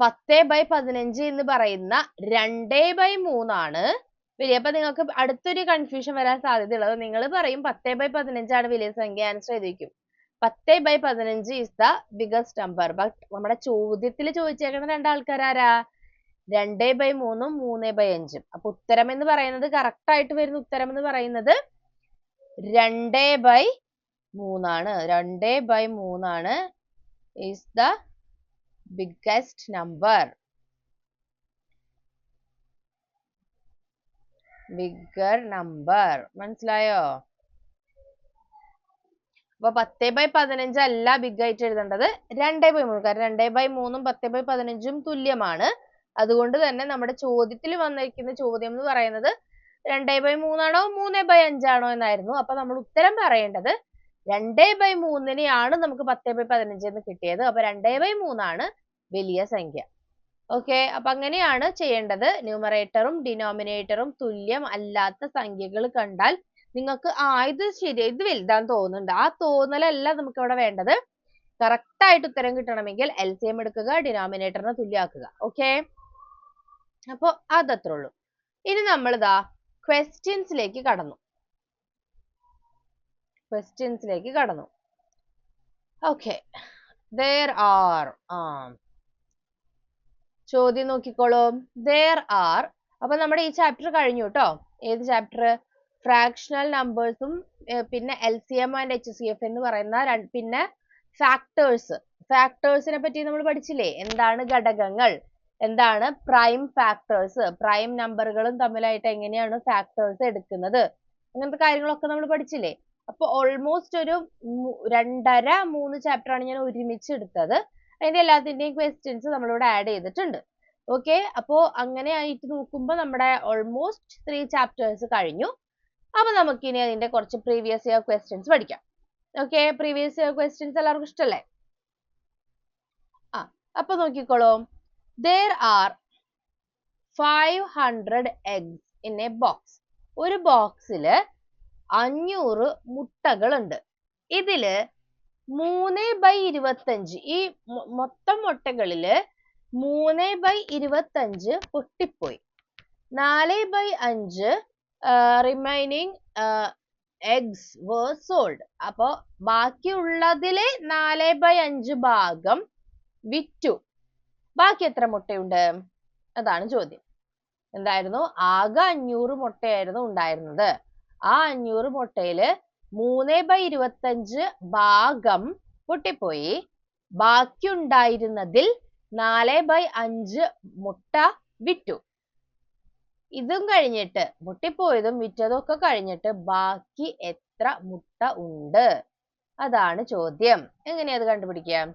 A: 10/15 എന്ന് പറയുന്ന 2/3 ആണ് വലിയ. അപ്പൊ നിങ്ങൾക്ക് അടുത്തൊരു കൺഫ്യൂഷൻ വരാൻ സാധ്യതയുള്ളത്, നിങ്ങൾ പറയും 10/15 ആണ് വലിയ സംഖ്യ, ആൻസർ ചെയ്തിരിക്കും. 10/15 is the biggest number. But നമ്മുടെ ചോദ്യത്തിൽ ചോദിച്ചേക്കുന്ന രണ്ടാൾക്കാരാരാ? 2/3 3/5. അപ്പൊ ഉത്തരം എന്ന് പറയുന്നത് കറക്റ്റ് ആയിട്ട് വരുന്ന ഉത്തരം എന്ന് പറയുന്നത് 2/3 ആണ്. 2/3 ആണ് is the biggest number. Bigger number. മനസ്സിലായോ? അപ്പൊ 10/15 അല്ല ബിഗ് ആയിട്ട് എഴുതേണ്ടത്, 2/3. കാരണം 2/3 10/15 തുല്യമാണ്. അതുകൊണ്ട് തന്നെ നമ്മുടെ ചോദ്യത്തിൽ വന്നിരിക്കുന്ന ചോദ്യം എന്ന് പറയുന്നത് 2/3 ആണോ 3/5 ആണോ എന്നായിരുന്നു. അപ്പൊ നമ്മൾ ഉത്തരം പറയേണ്ടത് 2/3നെയാണ് നമുക്ക് 10/15 എന്ന് കിട്ടിയത്. അപ്പൊ 2/3 ആണ് വലിയ സംഖ്യ. ഓക്കെ, അപ്പൊ അങ്ങനെയാണ് ചെയ്യേണ്ടത്. ന്യൂമറേറ്ററും ഡിനോമിനേറ്ററും തുല്യം അല്ലാത്ത സംഖ്യകൾ കണ്ടാൽ നിങ്ങൾക്ക് ഇത് ശരി, ഇത് വലുതാന്ന് തോന്നുന്നുണ്ട്, ആ തോന്നലല്ല നമുക്ക് ഇവിടെ വേണ്ടത്. കറക്റ്റ് ആയിട്ട് ഉത്തരം കിട്ടണമെങ്കിൽ LCM എടുക്കുക, ഡിനോമിനേറ്ററിനെ തുല്യമാക്കുക. ഓക്കെ, അപ്പൊ അതത്രേ ഉള്ളൂ. ഇനി നമ്മൾ ക്വസ്റ്റ്യൻസിലേക്ക് കടന്നു. ഓക്കെ, ചോദ്യം നോക്കിക്കോളൂ. അപ്പൊ നമ്മുടെ ഈ ചാപ്റ്റർ കഴിഞ്ഞു കേട്ടോ. ഏത് ചാപ്റ്റർ? ഫ്രാക്ഷണൽ നമ്പേഴ്സും പിന്നെ LCM ആൻഡ് HCF എന്ന് പറയുന്ന പിന്നെ ഫാക്ടേഴ്സ്. ഫാക്ടേഴ്സിനെ പറ്റി നമ്മൾ പഠിച്ചില്ലേ? എന്താണ് ഘടകങ്ങൾ, എന്താണ് പ്രൈം ഫാക്ടേഴ്സ്, പ്രൈം നമ്പറുകളും തമ്മിലായിട്ട് എങ്ങനെയാണ് ഫാക്ടേഴ്സ് എടുക്കുന്നത്, അങ്ങനത്തെ കാര്യങ്ങളൊക്കെ നമ്മൾ പഠിച്ചില്ലേ? അപ്പൊ ഓൾമോസ്റ്റ് ഒരു 2.5-3 ചാപ്റ്റർ ആണ് ഞാൻ ഒരുമിച്ച് എടുത്തത്. അതിന്റെ എല്ലാത്തിന്റെയും ക്വസ്റ്റ്യൻസ് നമ്മളിവിടെ ആഡ് ചെയ്തിട്ടുണ്ട്. ഓക്കെ, അപ്പോ അങ്ങനെ ആയിട്ട് നോക്കുമ്പോൾ നമ്മുടെ ഓൾമോസ്റ്റ് 3 ചാപ്റ്റേഴ്സ് കഴിഞ്ഞു. അപ്പൊ നമുക്കിനി അതിന്റെ കുറച്ച് പ്രീവിയസ് ഇയർ ക്വസ്റ്റ്യൻസ് പഠിക്കാം. ഓക്കെ, പ്രീവിയസ് ഇയർ ക്വസ്റ്റ്യൻസ് എല്ലാവർക്കും ഇഷ്ടല്ലേ? അപ്പൊ നോക്കിക്കോളൂ. There are 500 eggs in a box. ഒരു ബോക്സില് 500 മുട്ടകളുണ്ട്. ഇതില് 3/25, ഈ മൊത്തം മുട്ടകളില് 3/25 പൊട്ടിപ്പോയി. 4/5 റിമൈനിങ് eggs were sold. അപ്പൊ ബാക്കിയുള്ളതിലെ 4/5 ഭാഗം വിറ്റു. ബാക്കി എത്ര മുട്ടയുണ്ട്? അതാണ് ചോദ്യം. എന്തായിരുന്നു? ആകെ 500 മുട്ടയായിരുന്നു ഉണ്ടായിരുന്നത്. ആ 500 മുട്ടയില് 3/25 ഭാഗം പൊട്ടിപ്പോയി. ബാക്കി ഉണ്ടായിരുന്നതിൽ 4/5 മുട്ട വിറ്റു. ഇതും കഴിഞ്ഞിട്ട്, പൊട്ടിപ്പോയതും വിറ്റതും ഒക്കെ കഴിഞ്ഞിട്ട് ബാക്കി എത്ര മുട്ട ഉണ്ട്? അതാണ് ചോദ്യം. എങ്ങനെയാ അത് കണ്ടുപിടിക്കാം?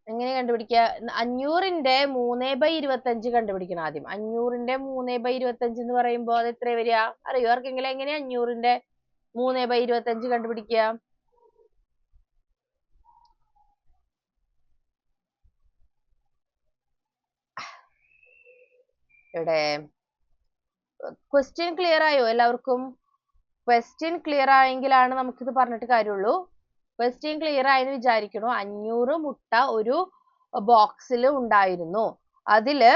A: എങ്ങനെ കണ്ടുപിടിക്കുക? 500ന്റെ 3/25 കണ്ടുപിടിക്കണം ആദ്യം. 500ന്റെ 3/25 എന്ന് പറയുമ്പോൾ അത് എത്ര വരിക? അറിയോ ആർക്കെങ്കിലും? എങ്ങനെയാ 500ന്റെ 3/25 കണ്ടുപിടിക്കുക? ഇവിടെ ക്വസ്റ്റ്യൻ ക്ലിയർ ആയോ എല്ലാവർക്കും? ക്വസ്റ്റ്യൻ ക്ലിയർ ആയെങ്കിലാണ് നമുക്കിത് പറഞ്ഞിട്ട് കാര്യമുള്ളൂ. ക്വസ്റ്റ്യൻ ക്ലിയർ ആയെന്ന് വിചാരിക്കണു. 500 മുട്ട ഒരു ബോക്സിൽ ഉണ്ടായിരുന്നു. അതില്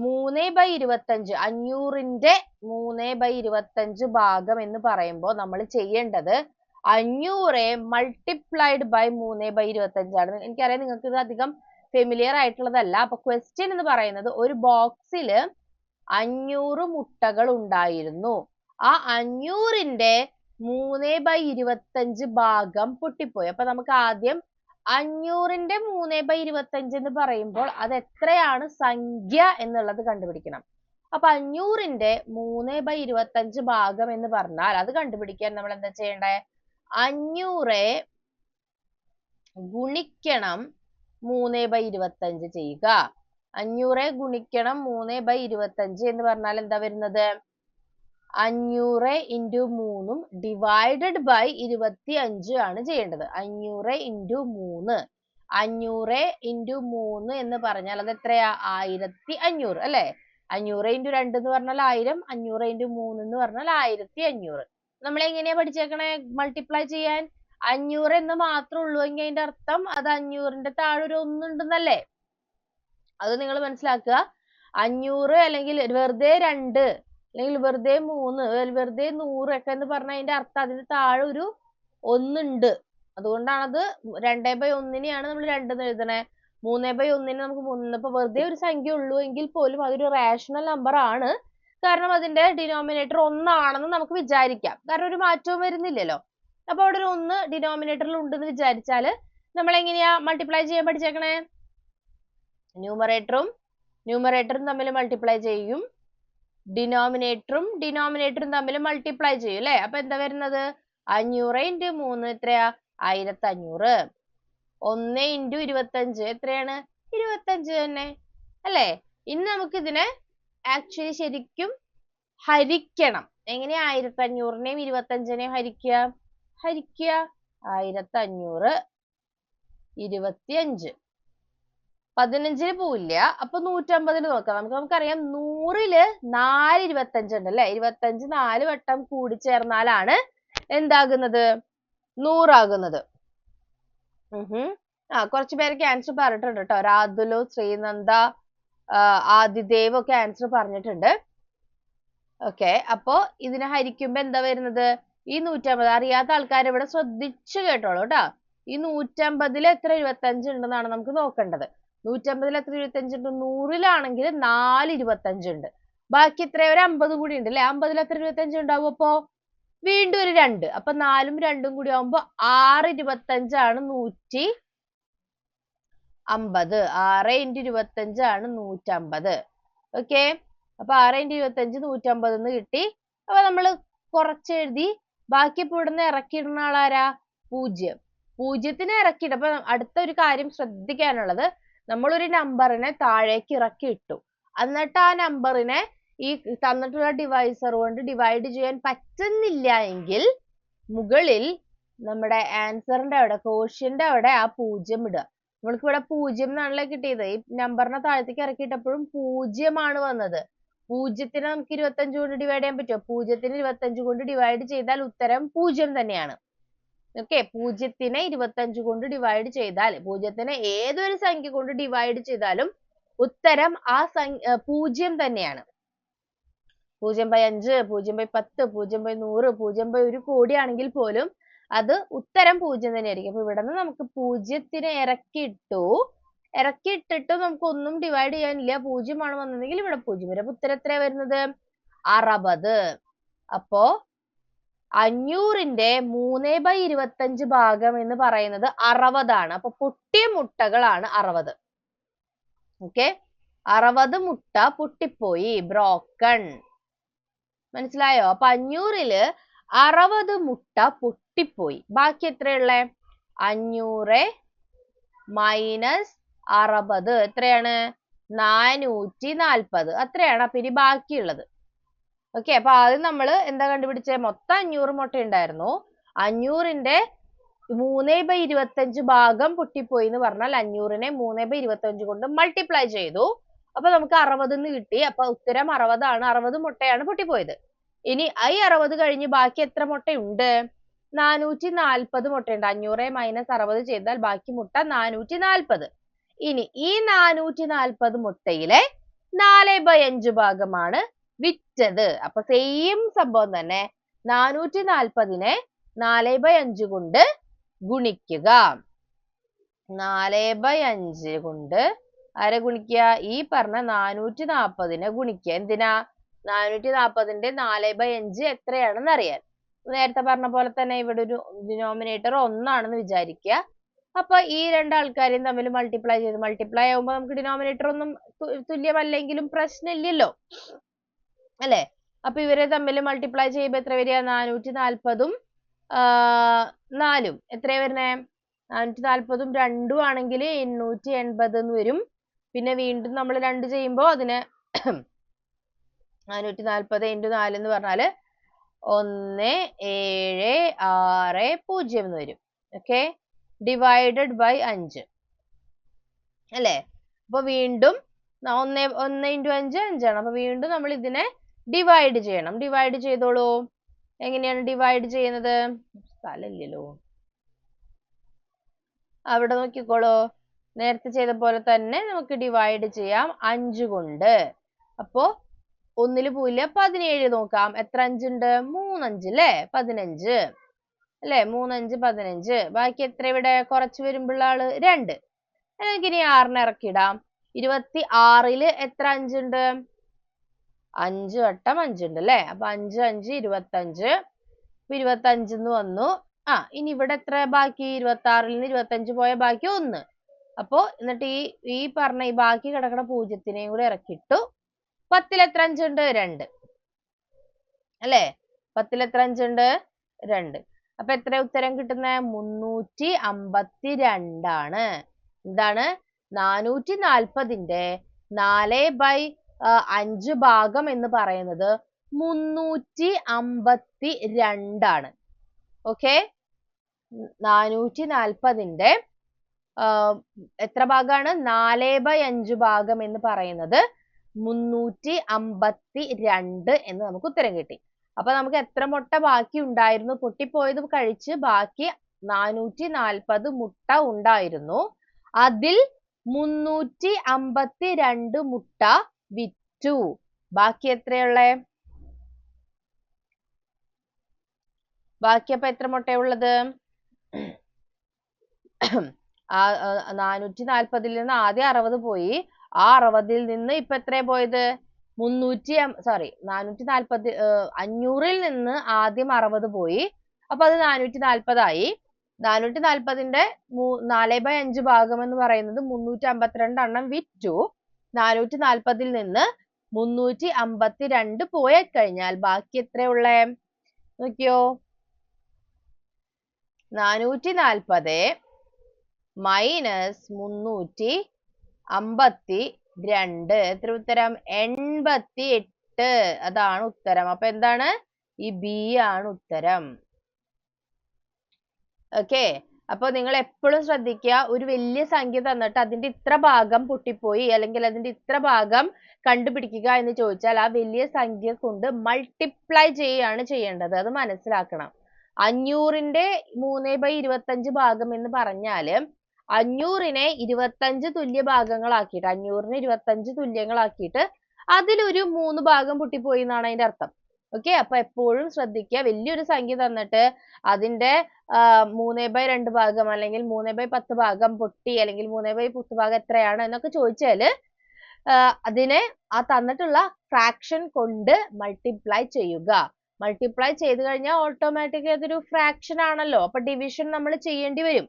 A: 3/25, 500ന്റെ 3/25 ഭാഗം എന്ന് പറയുമ്പോൾ നമ്മൾ ചെയ്യേണ്ടത് 500 മൾട്ടിപ്ലൈഡ് ബൈ 3/25 ആണ്. എനിക്കറിയാം നിങ്ങൾക്ക് ഇത് അധികം ഫെമിലിയർ ആയിട്ടുള്ളതല്ല. അപ്പൊ ക്വസ്റ്റ്യൻ എന്ന് പറയുന്നത് ഒരു ബോക്സില് 500 മുട്ടകൾ ഉണ്ടായിരുന്നു. ആ 500ന്റെ 3/25 ഭാഗം പൊട്ടിപ്പോയി. അപ്പൊ നമുക്ക് ആദ്യം 500ന്റെ 3/25 എന്ന് പറയുമ്പോൾ അത് എത്രയാണ് സംഖ്യ എന്നുള്ളത് കണ്ടുപിടിക്കണം. അപ്പൊ 500ന്റെ 3/25 ഭാഗം എന്ന് പറഞ്ഞാൽ അത് കണ്ടുപിടിക്കാൻ നമ്മൾ എന്താ ചെയ്യേണ്ടേ? 500 ഗുണിക്കണം 3/25 ചെയ്യുക. 500 ഗുണിക്കണം 3/25 എന്ന് പറഞ്ഞാൽ എന്താ വരുന്നത്? 500 × 3 ഡിവൈഡഡ് ബൈ 25 ആണ് ചെയ്യേണ്ടത്. 500 × 3, 500 × 3 എന്ന് പറഞ്ഞാൽ അത് എത്രയാ? 1500 അല്ലെ? 500 × 2 എന്ന് പറഞ്ഞാൽ 1000, 500 × 3 എന്ന് പറഞ്ഞാൽ 1500. നമ്മൾ എങ്ങനെയാ പഠിച്ചേക്കണേ മൾട്ടിപ്ലൈ ചെയ്യാൻ? 500 എന്ന് മാത്രമേ ഉള്ളൂ എങ്കിൽ അതിന്റെ അർത്ഥം അത് 500ന്റെ താഴെ ഒരു 1 ഉണ്ടെന്നല്ലേ? അത് നിങ്ങൾ മനസ്സിലാക്കുക. 500 അല്ലെങ്കിൽ വെറുതെ 2 അല്ലെങ്കിൽ വെറുതെ 3, വെറുതെ 100 ഒക്കെ എന്ന് പറഞ്ഞാൽ അതിന്റെ അർത്ഥം അതിന് താഴെ ഒരു 1 ഉണ്ട്. അതുകൊണ്ടാണ് അത് 2/1നെയാണ് നമ്മൾ 2 എന്ന് എഴുതണേ. 3/1നെ നമുക്ക് 3. ഇപ്പൊ വെറുതെ ഒരു സംഖ്യ ഉള്ളൂ എങ്കിൽ പോലും അതൊരു റാഷണൽ നമ്പർ ആണ്. കാരണം അതിന്റെ ഡിനോമിനേറ്റർ 1 ആണെന്ന് നമുക്ക് വിചാരിക്കാം. കാരണം ഒരു മാറ്റവും വരുന്നില്ലല്ലോ. അപ്പൊ അവിടെ ഒരു 1 ഡിനോമിനേറ്ററിൽ ഉണ്ടെന്ന് വിചാരിച്ചാല് നമ്മൾ എങ്ങനെയാ മൾട്ടിപ്ലൈ ചെയ്യാൻ പഠിച്ചേക്കണേ? ന്യൂമറേറ്ററും തമ്മിൽ മൾട്ടിപ്ലൈ ചെയ്യും, ഡിനോമിനേറ്ററും തമ്മിൽ മൾട്ടിപ്ലൈ ചെയ്യും അല്ലെ? അപ്പൊ എന്താ വരുന്നത്? 500 × 3 എത്രയാ? 1500. 1 × 25 എത്രയാണ്? 25 തന്നെ അല്ലെ? ഇനി നമുക്ക് ഇതിനെ ആക്ച്വലി ശരിക്കും ഹരിക്കണം. എങ്ങനെയാ 1500നെയും 25നെയും ഹരിക്കുക? 1500 25 15ന് പോവില്ല. അപ്പൊ 150ന് നോക്കാം. നമുക്കറിയാം 100ല് 4 25 ഉണ്ട് അല്ലെ? 25 4 വട്ടം കൂടിച്ചേർന്നാലാണ് എന്താകുന്നത്? 100 ആകുന്നത്. കുറച്ചു പേരൊക്കെ ആൻസർ പറഞ്ഞിട്ടുണ്ട് കേട്ടോ. രാധുലു, ശ്രീനന്ദ, ആദിദേവ് ഒക്കെ ആൻസർ പറഞ്ഞിട്ടുണ്ട്. ഓക്കെ, അപ്പൊ ഇതിനെ ഹരിക്കുമ്പോ എന്താ വരുന്നത്? ഈ 150. അറിയാത്ത ആൾക്കാർ ഇവിടെ ശ്രദ്ധിച്ചു കേട്ടോളൂ കേട്ടോ. ഈ 150ൽ എത്ര 25 ഉണ്ടെന്നാണ് നമുക്ക് നോക്കേണ്ടത്. 150ൽ എത്ര 25 ഉണ്ട്? 100ലാണെങ്കിൽ 4 25 ഉണ്ട്. ബാക്കി എത്ര? ഒരു 50 കൂടി ഉണ്ട് അല്ലെ? 50ൽ എത്ര 25 ഉണ്ടാവും? അപ്പോ വീണ്ടും ഒരു 2. അപ്പൊ 4ഉം 2ഉം കൂടി ആവുമ്പോ 6 25 ആണ് 150. 6 × 25 ആണ് 150. ഓക്കെ, അപ്പൊ 6 × 25 150 എന്ന് കിട്ടി. അപ്പൊ നമ്മൾ കുറച്ചെഴുതി. ബാക്കി ഇപ്പൊ ഇവിടുന്ന് ഇറക്കിയിടുന്ന ആളാരാ? 0. 0നെ ഇറക്കിയിട്ട്, അപ്പൊ അടുത്ത ഒരു കാര്യം ശ്രദ്ധിക്കാനുള്ളത്, നമ്മളൊരു നമ്പറിനെ താഴേക്ക് ഇറക്കി ഇട്ടു, എന്നിട്ട് ആ നമ്പറിനെ ഈ തന്നിട്ടുള്ള ഡിവൈസർ കൊണ്ട് ഡിവൈഡ് ചെയ്യാൻ പറ്റുന്നില്ല എങ്കിൽ മുകളിൽ നമ്മുടെ ആൻസറിന്റെ അവിടെ, കോഷ്യന്റെ അവിടെ ആ 0 ഇടുക. നമ്മൾക്ക് ഇവിടെ 0 എന്നാണല്ലോ കിട്ടിയത്. ഈ നമ്പറിനെ താഴത്തേക്ക് ഇറക്കിയിട്ടപ്പോഴും 0 ആണ് വന്നത്. 0നെ നമുക്ക് 25 കൊണ്ട് ഡിവൈഡ് ചെയ്യാൻ പറ്റുമോ? 0നെ 25 കൊണ്ട് ഡിവൈഡ് ചെയ്താൽ ഉത്തരം 0 തന്നെയാണ്. ഓക്കെ, 0നെ 25 കൊണ്ട് ഡിവൈഡ് ചെയ്താൽ, 0നെ ഏതൊരു സംഖ്യ കൊണ്ട് ഡിവൈഡ് ചെയ്താലും ഉത്തരം ആ 0 തന്നെയാണ്. 0/5, 0/10, 0/100, 0/1 കോടി ആണെങ്കിൽ പോലും അത് ഉത്തരം 0 തന്നെയായിരിക്കും. അപ്പൊ ഇവിടെ നിന്ന് നമുക്ക് 0നെ ഇറക്കിയിട്ടിട്ട് നമുക്ക് ഒന്നും ഡിവൈഡ് ചെയ്യാനില്ല. 0 ആണ് വന്നതെങ്കിൽ ഇവിടെ 0 വരും. അപ്പൊ ഉത്തരം എത്രയാ വരുന്നത്? 60. അപ്പോ 500ന്റെ 3/25 ഭാഗം എന്ന് പറയുന്നത് 60 ആണ്. അപ്പൊ പൊട്ടിയ മുട്ടകളാണ് 60. ഓക്കെ, 60 മുട്ട പൊട്ടിപ്പോയി, ബ്രോക്കൺ. മനസ്സിലായോ? അപ്പൊ 500ല് 60 മുട്ട പൊട്ടിപ്പോയി. ബാക്കി എത്രയുള്ളേ? 500 മൈനസ് 60 എത്രയാണ്? 440. അത്രയാണ് അപ്പൊ ഇനി ബാക്കിയുള്ളത്. ഓക്കെ, അപ്പൊ ആദ്യം നമ്മൾ എന്താ കണ്ടുപിടിച്ചേ? മൊത്തം 500 മുട്ട ഉണ്ടായിരുന്നു. 500ന്റെ 3/25 ഭാഗം പൊട്ടിപ്പോയി എന്ന് പറഞ്ഞാൽ 500നെ 3/25 കൊണ്ട് മൾട്ടിപ്ലൈ ചെയ്തു. അപ്പൊ നമുക്ക് 60 എന്ന് കിട്ടി. അപ്പൊ ഉത്തരം 60 ആണ്. 60 മുട്ടയാണ് പൊട്ടിപ്പോയത്. ഇനി ഈ 60 കഴിഞ്ഞ് ബാക്കി എത്ര മുട്ടയുണ്ട്? 440 മുട്ടയുണ്ട്. 500 മൈനസ് 60 ചെയ്താൽ ബാക്കി മുട്ട 440. ഇനി ഈ 440 മുട്ടയിലെ 4/5 ഭാഗമാണ് വിറ്റത്. അപ്പൊ സെയിം സംഭവം തന്നെ. 440നെ 4/5 കൊണ്ട് ഗുണിക്കുക. 4/5 കൊണ്ട് ആരെ ഗുണിക്കുക? ഈ പറഞ്ഞ 440നെ ഗുണിക്കുക. എന്തിനാ? 440ന്റെ 4/5 എത്രയാണെന്ന് അറിയാൻ. നേരത്തെ പറഞ്ഞ പോലെ തന്നെ ഇവിടെ ഒരു ഡിനോമിനേറ്റർ 1 ആണെന്ന് വിചാരിക്കുക. അപ്പൊ ഈ രണ്ടാൾക്കാരെയും തമ്മിൽ മൾട്ടിപ്ലൈ ചെയ്ത്, മൾട്ടിപ്ലൈ ആവുമ്പോൾ നമുക്ക് ഡിനോമിനേറ്റർ ഒന്നും തുല്യമല്ലെങ്കിലും പ്രശ്നമില്ലല്ലോ, അല്ലെ? അപ്പൊ ഇവരെ തമ്മിൽ മൾട്ടിപ്ലൈ ചെയ്യുമ്പോ എത്ര വരിക? 440ഉം 4ഉം എത്രയാ വരുന്നേ? 440ഉം 2ഉം ആണെങ്കിൽ 880 എന്ന് വരും. പിന്നെ വീണ്ടും നമ്മൾ 2 ചെയ്യുമ്പോൾ അതിന് 440 × 4 എന്ന് പറഞ്ഞാല് 1760 എന്ന് വരും. ഓക്കെ, ഡിവൈഡഡ് ബൈ 5 അല്ലേ? അപ്പൊ വീണ്ടും 1 × 5 5 ആണ്. അപ്പൊ വീണ്ടും നമ്മൾ ഇതിനെ ഡിവൈഡ് ചെയ്യണം. ഡിവൈഡ് ചെയ്തോളൂ. എങ്ങനെയാണ് ഡിവൈഡ് ചെയ്യുന്നത്? സ്ഥലമില്ലല്ലോ, അവിടെ നോക്കിക്കോളൂ. നേരത്തെ ചെയ്ത പോലെ തന്നെ നമുക്ക് ഡിവൈഡ് ചെയ്യാം 5 കൊണ്ട്. അപ്പോ 1ല് പോയില്ല, 17 നോക്കാം. എത്ര 5 ഉണ്ട്? 3 5 അല്ലേ? 15 അല്ലേ? 3 5 15. ബാക്കി എത്ര ഇവിടെ? കുറച്ച് വരുമ്പോഴുള്ള ആള് 2. നമുക്ക് ഇനി 6നെ ഇറക്കിയിടാം. 26ല് എത്ര 5 ഉണ്ട്? 5 വട്ടം 5 ഉണ്ട് അല്ലേ? അപ്പൊ 5 5 25. 25 എന്ന് വന്നു. ഇനി ഇവിടെ എത്ര ബാക്കി? 26ൽ നിന്ന് 25 പോയ ബാക്കി 1. അപ്പോ എന്നിട്ട് ഈ പറഞ്ഞ ഈ ബാക്കി കിടക്കുന്ന 0നെയും കൂടെ ഇറക്കിയിട്ടു. 10ൽ എത്ര 5 ഉണ്ട്? 2 അല്ലേ? 10ൽ എത്ര 5 ഉണ്ട്? 2. അപ്പൊ എത്ര ഉത്തരം കിട്ടുന്നത്? 352 ആണ്. എന്താണ്? 440ന്റെ 4/5 ഭാഗം എന്ന് പറയുന്നത് 352 ആണ്. ഓക്കെ, 440ന്റെ എത്ര ഭാഗമാണ്? 4/5 ഭാഗം എന്ന് പറയുന്നത് 352 എന്ന് നമുക്ക് ഉത്തരം കിട്ടി. അപ്പൊ നമുക്ക് എത്ര മുട്ട ബാക്കി ഉണ്ടായിരുന്നു? പൊട്ടിപ്പോയത് കഴിച്ച് ബാക്കി 440 മുട്ട ഉണ്ടായിരുന്നു. അതിൽ 352 മുട്ട വിറ്റു. ബാക്കി എത്രയുള്ളേ? ബാക്കി അപ്പൊ എത്ര മുട്ടയുള്ളത്? 440ൽ നിന്ന് ആദ്യം 60 പോയി. ആ 60ൽ നിന്ന് ഇപ്പൊ എത്രയാ പോയത്? 500-ൽ നിന്ന് ആദ്യം 60 പോയി. അപ്പൊ അത് 440 ആയി. 440ന്റെ 4/5 ഭാഗം എന്ന് പറയുന്നത് 352 എണ്ണം വിറ്റു. 440ൽ നിന്ന് 352 പോയി കഴിഞ്ഞാൽ ബാക്കി എത്രയുള്ളേ നോക്കിയോ? 440 മൈനസ് 352 എത്ര ഉത്തരം? 88. അതാണ് ഉത്തരം. അപ്പൊ എന്താണ്? ഈ ബി ആണ് ഉത്തരം. ഓക്കെ, അപ്പൊ നിങ്ങൾ എപ്പോഴും ശ്രദ്ധിക്കുക, ഒരു വലിയ സംഖ്യ തന്നിട്ട് അതിന്റെ ഇത്ര ഭാഗം പൊട്ടിപ്പോയി അല്ലെങ്കിൽ അതിന്റെ ഇത്ര ഭാഗം കണ്ടുപിടിക്കുക എന്ന് ചോദിച്ചാൽ ആ വലിയ സംഖ്യ കൊണ്ട് മൾട്ടിപ്ലൈ ചെയ്യാണ് ചെയ്യേണ്ടത്. അത് മനസ്സിലാക്കണം. 500ന്റെ 3/25 ഭാഗം എന്ന് പറഞ്ഞാല് 500നെ 25 തുല്യ ഭാഗങ്ങളാക്കിയിട്ട് 500നെ 25 തുല്യങ്ങളാക്കിയിട്ട് അതിലൊരു 3 ഭാഗം പൊട്ടിപ്പോയി എന്നാണ് അതിന്റെ അർത്ഥം. ഓക്കെ, അപ്പൊ എപ്പോഴും ശ്രദ്ധിക്കുക, വലിയൊരു സംഖ്യ തന്നിട്ട് അതിന്റെ 3/2 ഭാഗം അല്ലെങ്കിൽ 3/10 ഭാഗം പൊട്ടി അല്ലെങ്കിൽ 3/10 ഭാഗം എത്രയാണ് എന്നൊക്കെ ചോദിച്ചാല് അതിനെ ആ തന്നിട്ടുള്ള ഫ്രാക്ഷൻ കൊണ്ട് മൾട്ടിപ്ലൈ ചെയ്യുക. മൾട്ടിപ്ലൈ ചെയ്ത് കഴിഞ്ഞാൽ ഓട്ടോമാറ്റിക്കലി അതൊരു ഫ്രാക്ഷൻ ആണല്ലോ. അപ്പൊ ഡിവിഷൻ നമ്മൾ ചെയ്യേണ്ടി വരും.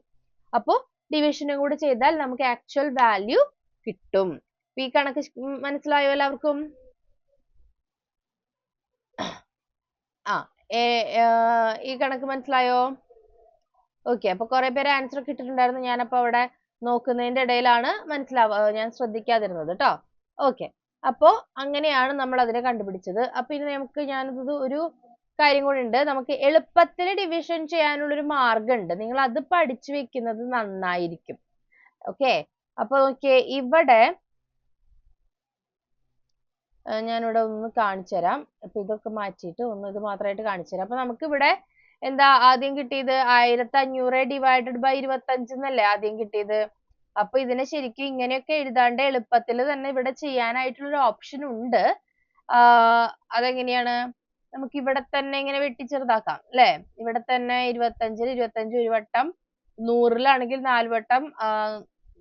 A: അപ്പൊ ഡിവിഷനും കൂടെ ചെയ്താൽ നമുക്ക് ആക്ച്വൽ വാല്യൂ കിട്ടും. ഈ കണക്ക് മനസ്സിലായോ എല്ലാവർക്കും? ഈ കണക്ക് മനസ്സിലായോ? ഓക്കെ, അപ്പൊ കുറെ പേര് ആൻസർ കിട്ടിയിട്ടുണ്ടായിരുന്നു. ഞാനപ്പോ അവിടെ നോക്കുന്നതിന്റെ ഇടയിലാണ് ഞാൻ ശ്രദ്ധിക്കാതിരുന്നത് കേട്ടോ. ഓക്കെ, അപ്പോ അങ്ങനെയാണ് നമ്മൾ അതിനെ കണ്ടുപിടിച്ചത്. അപ്പൊ ഇനി നമുക്ക് ഞാനിത് ഒരു കാര്യം കൂടി ഉണ്ട്. നമുക്ക് എളുപ്പത്തിൽ ഡിവിഷൻ ചെയ്യാനുള്ള ഒരു മാർഗം ഉണ്ട്. നിങ്ങൾ അത് പഠിച്ചു വെക്കുന്നത് നന്നായിരിക്കും. ഓക്കെ, അപ്പൊ നോക്കിയേ, ഇവിടെ ഞാനിവിടെ ഒന്ന് കാണിച്ചു തരാം. അപ്പൊ ഇതൊക്കെ മാറ്റിയിട്ട് ഒന്ന് ഇത് മാത്രമായിട്ട് കാണിച്ചു തരാം. അപ്പൊ നമുക്ക് ഇവിടെ എന്താ ആദ്യം കിട്ടിയത്? 1500 ഡിവൈഡഡ് ബൈ 25 എന്നല്ലേ ആദ്യം കിട്ടിയത്. അപ്പൊ ഇതിനെ ശരിക്കും ഇങ്ങനെയൊക്കെ എഴുതാണ്ട് എളുപ്പത്തിൽ തന്നെ ഇവിടെ ചെയ്യാനായിട്ടുള്ള ഓപ്ഷൻ ഉണ്ട്. അതെങ്ങനെയാണ്? നമുക്ക് ഇവിടെ തന്നെ ഇങ്ങനെ വെട്ടിച്ചെറുതാക്കാം അല്ലെ? ഇവിടെ തന്നെ 25 ഒരു വട്ടം, 100-ലാണെങ്കിൽ 4 വട്ടം,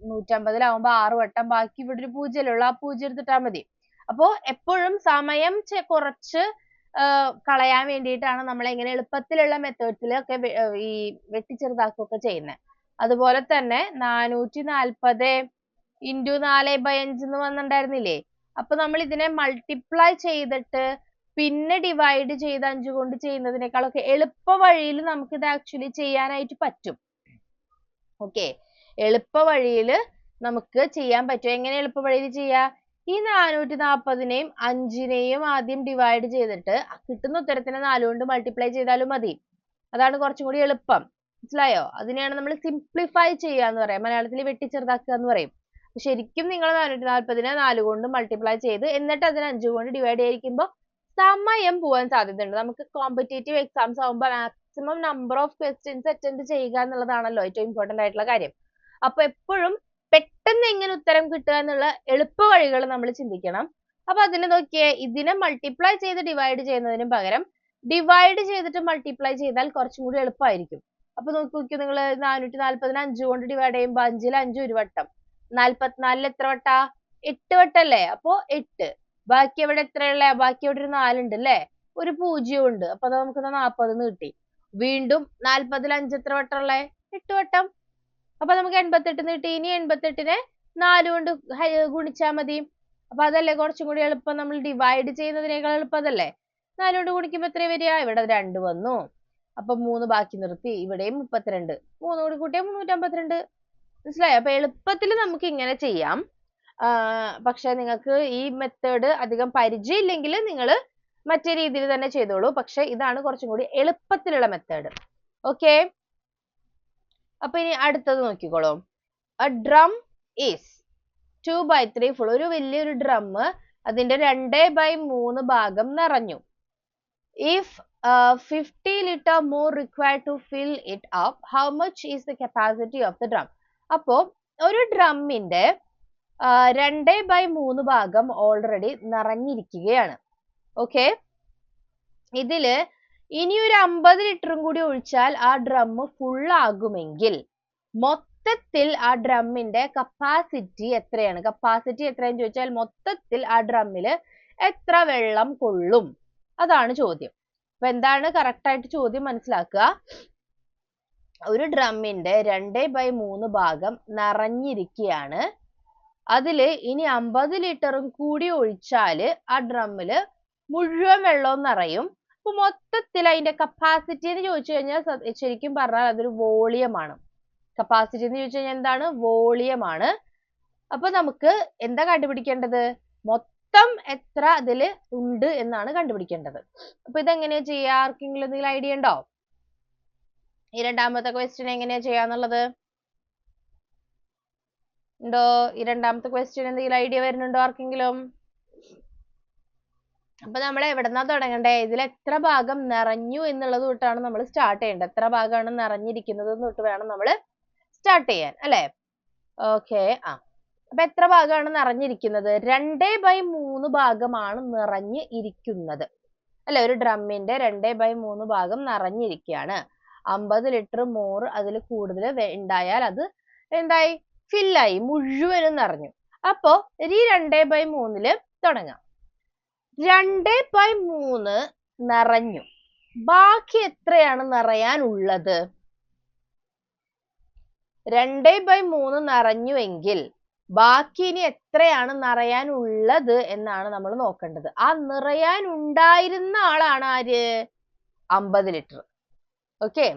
A: 150-ലാവുമ്പോ 6 വട്ടം, ബാക്കി ഇവിടെ ഒരു 0 ഉള്ളൂ, ആ 0 എടുത്തിട്ടാ മതി. അപ്പോ എപ്പോഴും സമയം കുറച്ച് കളയാൻ വേണ്ടിയിട്ടാണ് നമ്മൾ എങ്ങനെ എളുപ്പത്തിലുള്ള മെത്തേഡ്സിലൊക്കെ ഈ വെട്ടിച്ചെറുതാക്കുകയൊക്കെ ചെയ്യുന്നത്. അതുപോലെ തന്നെ 440 ഇൻറ്റു 4/5 എന്ന് വന്നിട്ടുണ്ടായിരുന്നില്ലേ? അപ്പൊ നമ്മൾ ഇതിനെ മൾട്ടിപ്ലൈ ചെയ്തിട്ട് പിന്നെ ഡിവൈഡ് ചെയ്ത് 5 കൊണ്ട് ചെയ്യുന്നതിനേക്കാളൊക്കെ എളുപ്പ വഴിയിൽ നമുക്ക് ഇത് ആക്ച്വലി ചെയ്യാനായിട്ട് പറ്റും. ഓക്കെ, എളുപ്പ വഴിയിൽ നമുക്ക് ചെയ്യാൻ പറ്റും. എങ്ങനെ എളുപ്പ വഴിയിൽ ചെയ്യാ? ഈ 440നെയും 5നെയും ആദ്യം ഡിവൈഡ് ചെയ്തിട്ട് കിട്ടുന്ന ഉത്തരത്തിനെ 4 കൊണ്ട് മൾട്ടിപ്ലൈ ചെയ്താലും മതി. അതാണ് കുറച്ചും കൂടി എളുപ്പം. മനസ്സിലായോ? അതിനെയാണ് നമ്മൾ സിംപ്ലിഫൈ ചെയ്യുക എന്ന് പറയാം. മലയാളത്തിൽ വെട്ടിച്ചെറുതാക്കുക എന്ന് പറയും. ശരിക്കും നിങ്ങൾ 440നെ 4 കൊണ്ട് മൾട്ടിപ്ലൈ ചെയ്ത് എന്നിട്ട് അതിനെ 5 കൊണ്ട് ഡിവൈഡ് ചെയ്യിക്കുമ്പോൾ സമയം പോവാൻ സാധ്യതയുണ്ട്. നമുക്ക് കോമ്പറ്റേറ്റീവ് എക്സാംസ് ആവുമ്പോൾ maximum number of questions attend ചെയ്യുക എന്നുള്ളതാണല്ലോ ഏറ്റവും ഇമ്പോർട്ടന്റ് ആയിട്ടുള്ള കാര്യം. അപ്പൊ എപ്പോഴും പെട്ടെന്ന് എങ്ങനെ ഉത്തരം കിട്ടുക എന്നുള്ള എളുപ്പ വഴികൾ നമ്മൾ ചിന്തിക്കണം. അപ്പൊ അതിനെ നോക്കിയേ, ഇതിനെ മൾട്ടിപ്ലൈ ചെയ്ത് ഡിവൈഡ് ചെയ്യുന്നതിന് പകരം ഡിവൈഡ് ചെയ്തിട്ട് മൾട്ടിപ്ലൈ ചെയ്താൽ കുറച്ചും കൂടി എളുപ്പമായിരിക്കും. അപ്പൊ നോക്കിക്കോ, നിങ്ങൾ 440നെ 5 കൊണ്ട് ഡിവൈഡ് ചെയ്യുമ്പോൾ 5-ൽ 5 ഒരു വട്ടം, 44-ൽ എത്ര വട്ടാ? 8 വട്ടല്ലേ? അപ്പൊ 8. ബാക്കി എവിടെ എത്രയുള്ള? ബാക്കി അവിടെ ഒരു 4 ഉണ്ട് അല്ലേ? ഒരു 0 ഉണ്ട്. അപ്പൊ അത് നമുക്ക് 40 കിട്ടി. വീണ്ടും 40-ൽ 5 എത്ര വട്ടമുള്ളേ? 8 വട്ടം. അപ്പൊ നമുക്ക് 88 കിട്ടി. ഇനി 88നെ 4 കൊണ്ട് ഗുണിച്ചാൽ മതി. അപ്പൊ അതല്ലേ കുറച്ചും കൂടി എളുപ്പം? നമ്മൾ ഡിവൈഡ് ചെയ്യുന്നതിനേക്കാൾ എളുപ്പം അതല്ലേ? 4 കൊണ്ട് ഗുണിക്കുമ്പോ എത്ര വരിക? ഇവിടെ 2 വന്നു. അപ്പൊ 3 ബാക്കി നിർത്തി. ഇവിടെയും 32. 3 കൂടി കൂട്ടിയാൽ 352. മനസ്സിലായോ? അപ്പൊ എളുപ്പത്തിൽ നമുക്ക് ഇങ്ങനെ ചെയ്യാം. പക്ഷെ നിങ്ങൾക്ക് ഈ മെത്തേഡ് അധികം പരിചയം ഇല്ലെങ്കിൽ നിങ്ങൾ മറ്റേ രീതിയിൽ തന്നെ ചെയ്തോളൂ. പക്ഷെ ഇതാണ് കുറച്ചും കൂടി എളുപ്പത്തിലുള്ള മെത്തേഡ്. ഓക്കെ, അപ്പൊ ഇനി അടുത്തത് നോക്കിക്കോളൂ. A drum is 2/3 full. ഒരു വലിയൊരു ഡ്രം അതിന്റെ 2/3 ഭാഗം നിറഞ്ഞു. If 50 liter more required to fill it up, how much is the capacity of the drum? അപ്പോ ഒരു ഡ്രമ്മിന്റെ 2/3 ഭാഗം ഓൾറെഡി നിറഞ്ഞിരിക്കുകയാണ്. ഓക്കെ, ഇതില് ഇനി ഒരു 50 ലിറ്ററും കൂടി ഒഴിച്ചാൽ ആ ഡ്രം ഫുൾ ആകുമെങ്കിൽ മൊത്തത്തിൽ ആ ഡ്രമ്മിന്റെ കപ്പാസിറ്റി എത്രയാണ്? കപ്പാസിറ്റി എത്രയെന്ന് ചോദിച്ചാൽ മൊത്തത്തിൽ ആ ഡ്രമ്മില് എത്ര വെള്ളം കൊള്ളും? അതാണ് ചോദ്യം. അപ്പൊ എന്താണ് കറക്റ്റ് ആയിട്ട് ചോദ്യം മനസ്സിലാക്കുക. ഒരു ഡ്രമ്മിന്റെ 2/3 ഭാഗം നിറഞ്ഞിരിക്കുകയാണ്. അതില് ഇനി 50 ലിറ്ററും കൂടി ഒഴിച്ചാല് ആ ഡ്രമ്മില് മുഴുവൻ വെള്ളവും നിറയും. അപ്പൊ മൊത്തത്തിൽ അതിന്റെ കപ്പാസിറ്റി എന്ന് ചോദിച്ചു കഴിഞ്ഞാൽ ശരിക്കും പറഞ്ഞാൽ അതൊരു വോളിയമാണ്. കപ്പാസിറ്റി എന്ന് ചോദിച്ചു കഴിഞ്ഞാൽ എന്താണ്? വോളിയമാണ്. അപ്പൊ നമുക്ക് എന്താ കണ്ടുപിടിക്കേണ്ടത്? മൊത്തം എത്ര അതില് ഉണ്ട് എന്നാണ് കണ്ടുപിടിക്കേണ്ടത്. അപ്പൊ ഇതെങ്ങനെയാ ചെയ്യാ? ആർക്കെങ്കിലും എന്തെങ്കിലും ഐഡിയ ഉണ്ടോ? ഈ രണ്ടാമത്തെ ക്വസ്റ്റ്യൻ എങ്ങനെയാ ചെയ്യാന്നുള്ളത് ഉണ്ടോ? ഈ രണ്ടാമത്തെ ക്വസ്റ്റ്യൻ എന്തെങ്കിലും ഐഡിയ വരുന്നുണ്ടോ ആർക്കെങ്കിലും? അപ്പൊ നമ്മൾ എവിടെന്നാ തുടങ്ങണ്ടേ? ഇതിൽ എത്ര ഭാഗം നിറഞ്ഞു എന്നുള്ളത് തൊട്ടാണ് നമ്മൾ സ്റ്റാർട്ട് ചെയ്യേണ്ടത്. എത്ര ഭാഗമാണ് നിറഞ്ഞിരിക്കുന്നത് തൊട്ട് വേണം നമ്മൾ സ്റ്റാർട്ട് ചെയ്യാൻ, അല്ലെ? ഓക്കെ. അപ്പൊ എത്ര ഭാഗമാണ് നിറഞ്ഞിരിക്കുന്നത്? 2/3 ഭാഗമാണ് നിറഞ്ഞ് ഇരിക്കുന്നത്, അല്ലെ? ഒരു ഡ്രമ്മിന്റെ 2/3 ഭാഗം നിറഞ്ഞിരിക്കുകയാണ്. 50 ലിറ്റർ മോർ അതിൽ കൂടുതൽ ഉണ്ടായാൽ അത് എന്തായി? ഫില്ലായി, മുഴുവനും നിറഞ്ഞു. അപ്പോ ഈ 2/3 തുടങ്ങാം. 2/3 നിറഞ്ഞു. ബാക്കി എത്രയാണ് നിറയാനുള്ളത്? 2/3 നിറഞ്ഞുവെങ്കിൽ ബാക്കി ഇനി എത്രയാണ് നിറയാനുള്ളത് എന്നാണ് നമ്മൾ നോക്കേണ്ടത്. ആ നിറയാനുണ്ടായിരുന്ന ആളാണ് ആര്? 50 ലിറ്റർ. ഓക്കെ.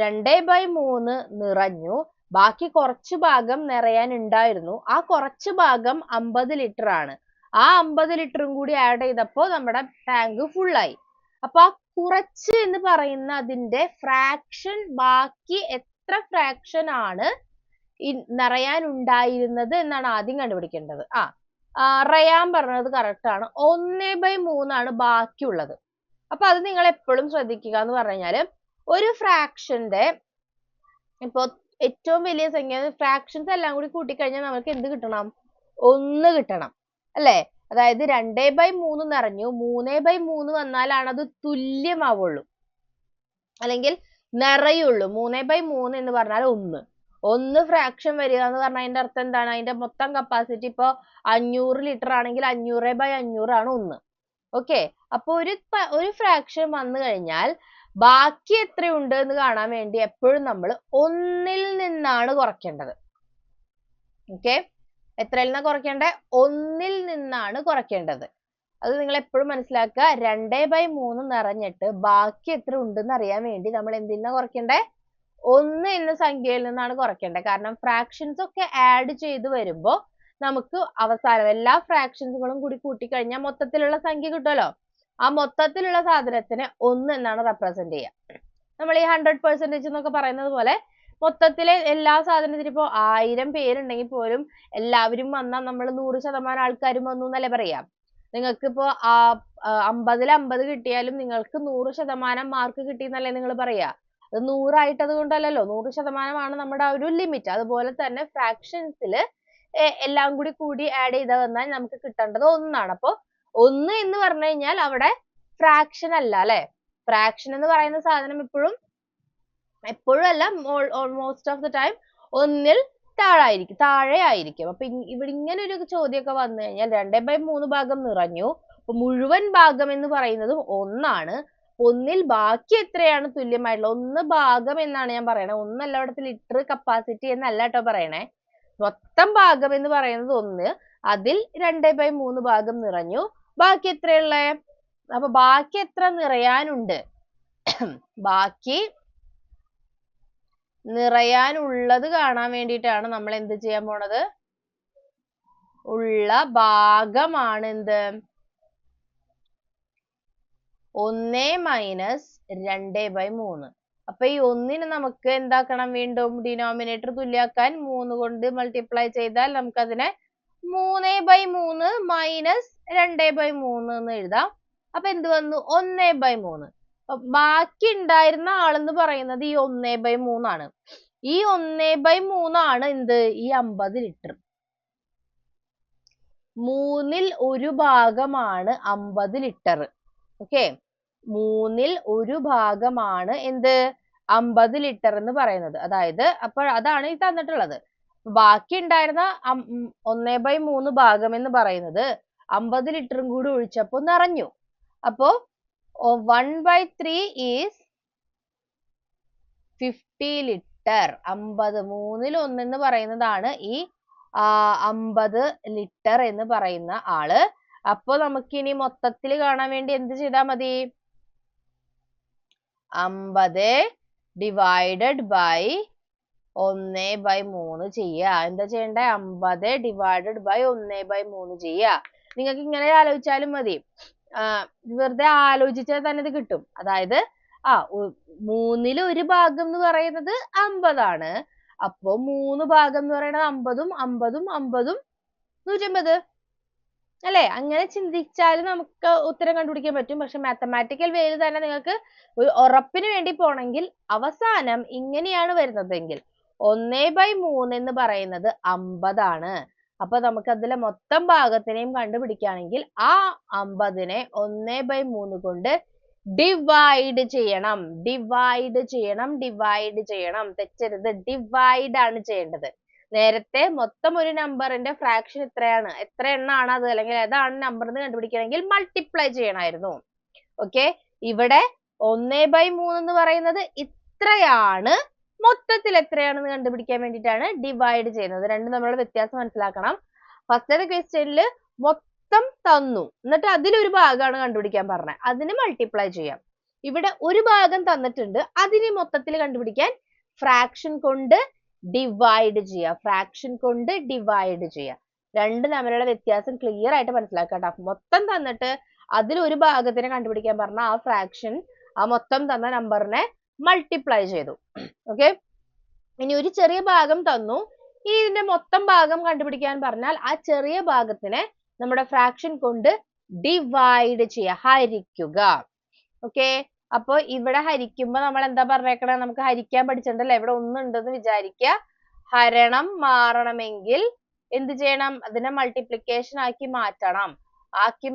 A: 2/3 നിറഞ്ഞു. ബാക്കി കുറച്ച് ഭാഗം നിറയാനുണ്ടായിരുന്നു. ആ കുറച്ച് ഭാഗം 50 ലിറ്റർ ആണ്. ആ 50 ലിറ്ററും കൂടി ആഡ് ചെയ്തപ്പോൾ നമ്മുടെ ടാങ്ക് ഫുള്ളായി. അപ്പൊ ആ കുറച്ച് എന്ന് പറയുന്ന അതിന്റെ ഫ്രാക്ഷൻ, ബാക്കി എത്ര ഫ്രാക്ഷൻ ആണ് നിറയാനുണ്ടായിരുന്നത് എന്നാണ് ആദ്യം കണ്ടുപിടിക്കേണ്ടത്. റയാൻ പറഞ്ഞത് കറക്റ്റ് ആണ്. 1/3 ആണ് ബാക്കിയുള്ളത്. അപ്പൊ അത് നിങ്ങൾ എപ്പോഴും ശ്രദ്ധിക്കുക എന്ന് പറഞ്ഞാല്, ഒരു ഫ്രാക്ഷന്റെ ഇപ്പൊ ഏറ്റവും വലിയ സംഖ്യ, ഫ്രാക്ഷൻസ് എല്ലാം കൂടി കൂട്ടിക്കഴിഞ്ഞാൽ നമുക്ക് എന്ത് കിട്ടണം? 1 കിട്ടണം, അല്ലെ? അതായത് 2/3 നിറഞ്ഞു, 3/3 വന്നാലാണ് അത് തുല്യമാവുള്ളൂ, അല്ലെങ്കിൽ നിറയുള്ളൂ. 3/3 എന്ന് പറഞ്ഞാൽ 1 ഫ്രാക്ഷൻ വരിക എന്ന് പറഞ്ഞാൽ അതിന്റെ അർത്ഥം എന്താണ്? അതിന്റെ മൊത്തം കപ്പാസിറ്റി ഇപ്പൊ 500 ലിറ്റർ ആണെങ്കിൽ 500/500 ആണ് 1. ഓക്കെ. അപ്പൊ ഒരു ഫ്രാക്ഷൻ വന്നു കഴിഞ്ഞാൽ ബാക്കി എത്രയുണ്ട് എന്ന് കാണാൻ വേണ്ടി എപ്പോഴും നമ്മൾ 1ൽ നിന്നാണ് കുറയ്ക്കേണ്ടത്. ഓക്കെ. എത്രയിൽ നിന്നാണ് കുറയ്ക്കേണ്ടത്? 1ൽ നിന്നാണ് കുറയ്ക്കേണ്ടത്. അത് നിങ്ങൾ എപ്പോഴും മനസ്സിലാക്കുക. 2/3 നിറഞ്ഞിട്ട് ബാക്കി എത്ര ഉണ്ടെന്ന് അറിയാൻ വേണ്ടി നമ്മൾ എന്തിൽ നിന്നാണ് കുറയ്ക്കേണ്ടത്? 1 എന്ന സംഖ്യയിൽ നിന്നാണ് കുറയ്ക്കേണ്ടത്. കാരണം ഫ്രാക്ഷൻസ് ഒക്കെ ആഡ് ചെയ്ത് വരുമ്പോൾ നമുക്ക് അവസാനം എല്ലാ ഫ്രാക്ഷൻസുകളും കൂടി കൂട്ടിക്കഴിഞ്ഞാൽ മൊത്തത്തിലുള്ള സംഖ്യ കിട്ടുമല്ലോ. ആ മൊത്തത്തിലുള്ള സാധനത്തിന് 1 എന്നാണ് റെപ്രസെന്റ് ചെയ്യുക. നമ്മൾ ഈ 100% എന്നൊക്കെ പറയുന്നത് പോലെ മൊത്തത്തിലെ എല്ലാ സാധനത്തിനും ഇപ്പോ 1000 പേരുണ്ടെങ്കിൽ പോലും എല്ലാവരും വന്നാൽ നമ്മൾ 100% ആൾക്കാരും വന്നു എന്നല്ലേ പറയാം. നിങ്ങൾക്ക് ഇപ്പോ 50ൽ 50 കിട്ടിയാലും നിങ്ങൾക്ക് 100% മാർക്ക് കിട്ടി എന്നല്ലേ നിങ്ങൾ പറയാ. അത് 100 ആയിട്ടത് കൊണ്ടല്ലല്ലോ. 100% ആണ് നമ്മുടെ ആ ഒരു ലിമിറ്റ്. അതുപോലെ തന്നെ ഫ്രാക്ഷൻസിൽ എല്ലാം കൂടി ആഡ് ചെയ്ത് വന്നാൽ നമുക്ക് കിട്ടേണ്ടത് 1 ആണ്. അപ്പൊ 1 എന്ന് പറഞ്ഞു കഴിഞ്ഞാൽ അവിടെ ഫ്രാക്ഷൻ അല്ല, അല്ലെ? ഫ്രാക്ഷൻ എന്ന് പറയുന്ന സാധനം എപ്പോഴും അല്ല, മോസ്റ്റ് ഓഫ് ദ ടൈം 1ൽ താഴെ ആയിരിക്കും. അപ്പൊ ഇവിടെ ഇങ്ങനെ ഒരു ചോദ്യമൊക്കെ വന്നു കഴിഞ്ഞാൽ 2/3 ഭാഗം നിറഞ്ഞു, അപ്പൊ മുഴുവൻ ഭാഗം എന്ന് പറയുന്നത് 1 ആണ്. 1ൽ ബാക്കി എത്രയാണ് തുല്യമായിട്ടുള്ളത്? 1 ഭാഗം എന്നാണ് ഞാൻ പറയണത്. 1 എല്ലായിടത്തും ലിറ്റർ കപ്പാസിറ്റി എന്നല്ല കേട്ടോ പറയണേ. മൊത്തം ഭാഗം എന്ന് പറയുന്നത് 1. അതിൽ 2/3 ഭാഗം നിറഞ്ഞു. ബാക്കി എത്രയുള്ളേ? അപ്പൊ ബാക്കി എത്ര നിറയാനുണ്ട്? ബാക്കി നിറയാനുള്ളത് കാണാൻ വേണ്ടിയിട്ടാണ് നമ്മൾ എന്ത് ചെയ്യാൻ പോണത്? ഉള്ള ഭാഗമാണ് എന്ത്? 1 മൈനസ് 2/3. അപ്പൊ ഈ 1ന് നമുക്ക് എന്താക്കണം? വീണ്ടും ഡിനോമിനേറ്റർ തുല്യാക്കാൻ 3 കൊണ്ട് മൾട്ടിപ്ലൈ ചെയ്താൽ നമുക്കതിനെ 3/3 മൈനസ് 2/3 എന്ന് എഴുതാം. അപ്പൊ എന്ത് വന്നു? 1/3. ബാക്കി ഉണ്ടായിരുന്ന ആളെന്ന് പറയുന്നത് ഈ 1/3 ആണ്. ഈ 1/3 ആണ് എന്ത്? ഈ 50 ലിറ്റർ. 3ൽ 1 ഭാഗമാണ് 50 ലിറ്റർ. ഓക്കെ. 3ൽ 1 ഭാഗമാണ് എന്ത്? 50 ലിറ്റർ എന്ന് പറയുന്നത്. അതായത് അപ്പോൾ അതാണ് ഈ തന്നിട്ടുള്ളത്. ബാക്കി ഉണ്ടായിരുന്ന 1/3 ഭാഗം എന്ന് പറയുന്നത് 50 ലിറ്ററും കൂടി ഒഴിച്ചപ്പോൾ നിറഞ്ഞു. അപ്പോ 1/3 ഈസ് 50 ലിറ്റർ. 50 മൂന്നിൽ ഒന്നെന്ന് പറയുന്നതാണ് ഈ 50 ലിറ്റർ എന്ന് പറയുന്ന ആള്. അപ്പൊ നമുക്കിനി മൊത്തത്തിൽ കാണാൻ വേണ്ടി എന്ത് ചെയ്താൽ മതി? 50 ഡിവൈഡഡ് ബൈ 1/3 ചെയ്യുക. എന്താ ചെയ്യണ്ടേ? 50 ഡിവൈഡഡ് ബൈ 1/3 ചെയ്യുക. നിങ്ങൾക്ക് ഇങ്ങനെ ആലോചിച്ചാലും മതി. വെറുതെ ആലോചിച്ചാൽ തന്നെ ഇത് കിട്ടും. അതായത് മൂന്നിൽ ഒരു ഭാഗം എന്ന് പറയുന്നത് 50 ആണ്. അപ്പോ 3 ഭാഗം എന്ന് പറയുന്നത് 50ഉം 50ഉം 50ഉം 150 അല്ലെ? അങ്ങനെ ചിന്തിച്ചാൽ നമുക്ക് ഉത്തരം കണ്ടുപിടിക്കാൻ പറ്റും. പക്ഷെ മാത്തമാറ്റിക്കൽ വേയിൽ തന്നെ നിങ്ങൾക്ക് ഒരു ഉറപ്പിന് വേണ്ടി പോണെങ്കിൽ അവസാനം ഇങ്ങനെയാണ് വരുന്നതെങ്കിൽ 1/3 എന്ന് പറയുന്നത് 50 ആണ്. അപ്പൊ നമുക്ക് അതിലെ മൊത്തം ഭാഗത്തിനെയും കണ്ടുപിടിക്കുകയാണെങ്കിൽ ആ 50നെ 1/3 കൊണ്ട് ഡിവൈഡ് ചെയ്യണം. തെറ്റരുത്. ഡിവൈഡ് ആണ് ചെയ്യേണ്ടത്. നേരത്തെ മൊത്തം ഒരു നമ്പറിന്റെ ഫ്രാക്ഷൻ എത്രയാണ്, എത്ര എണ്ണാണ് അത്, അല്ലെങ്കിൽ ഏതാണ് നമ്പർ എന്ന് കണ്ടുപിടിക്കണമെങ്കിൽ മൾട്ടിപ്ലൈ ചെയ്യണമായിരുന്നു. ഓക്കെ, ഇവിടെ 1/3 എന്ന് പറയുന്നത് ഇത്രയാണ്. മൊത്തത്തിൽ എത്രയാണെന്ന് കണ്ടുപിടിക്കാൻ വേണ്ടിയിട്ടാണ് ഡിവൈഡ് ചെയ്യുന്നത്. രണ്ടും തമ്മിലുള്ള വ്യത്യാസം മനസ്സിലാക്കണം. ഫസ്റ്റത്തെ ക്വസ്റ്റ്യനിൽ മൊത്തം തന്നു, എന്നിട്ട് അതിലൊരു ഭാഗമാണ് കണ്ടുപിടിക്കാൻ പറഞ്ഞത്, അതിന് മൾട്ടിപ്ലൈ ചെയ്യാം. ഇവിടെ ഒരു ഭാഗം തന്നിട്ടുണ്ട്, അതിനെ മൊത്തത്തിൽ കണ്ടുപിടിക്കാൻ ഫ്രാക്ഷൻ കൊണ്ട് ഡിവൈഡ് ചെയ്യുക. രണ്ടും തമ്മിലുള്ള വ്യത്യാസം ക്ലിയർ ആയിട്ട് മനസ്സിലാക്കാം. മൊത്തം തന്നിട്ട് അതിൽ ഒരു ഭാഗത്തിനെ കണ്ടുപിടിക്കാൻ പറഞ്ഞ ആ ഫ്രാക്ഷൻ ആ മൊത്തം തന്ന നമ്പറിനെ മൾട്ടിപ്ലൈ ചെയ്തു. ഓക്കെ, ഇനി ഒരു ചെറിയ ഭാഗം തന്നു, ഇതിന്റെ മൊത്തം ഭാഗം കണ്ടുപിടിക്കാൻ പറഞ്ഞാൽ ആ ചെറിയ ഭാഗത്തിനെ നമ്മുടെ ഫ്രാക്ഷൻ കൊണ്ട് ഡിവൈഡ് ചെയ്യുക, ഹരിക്കുക. ഓക്കെ, അപ്പൊ ഇവിടെ ഹരിക്കുമ്പോ നമ്മൾ എന്താ പറഞ്ഞേക്കണേ? നമുക്ക് ഹരിക്കാൻ പഠിച്ചിട്ടുണ്ടല്ലേ? ഇവിടെ ഒന്നുണ്ടെന്ന് വിചാരിക്കുക. ഹരണം മാറണമെങ്കിൽ എന്ത് ചെയ്യണം? അതിനെ മൾട്ടിപ്ലിക്കേഷൻ ആക്കി മാറ്റണം.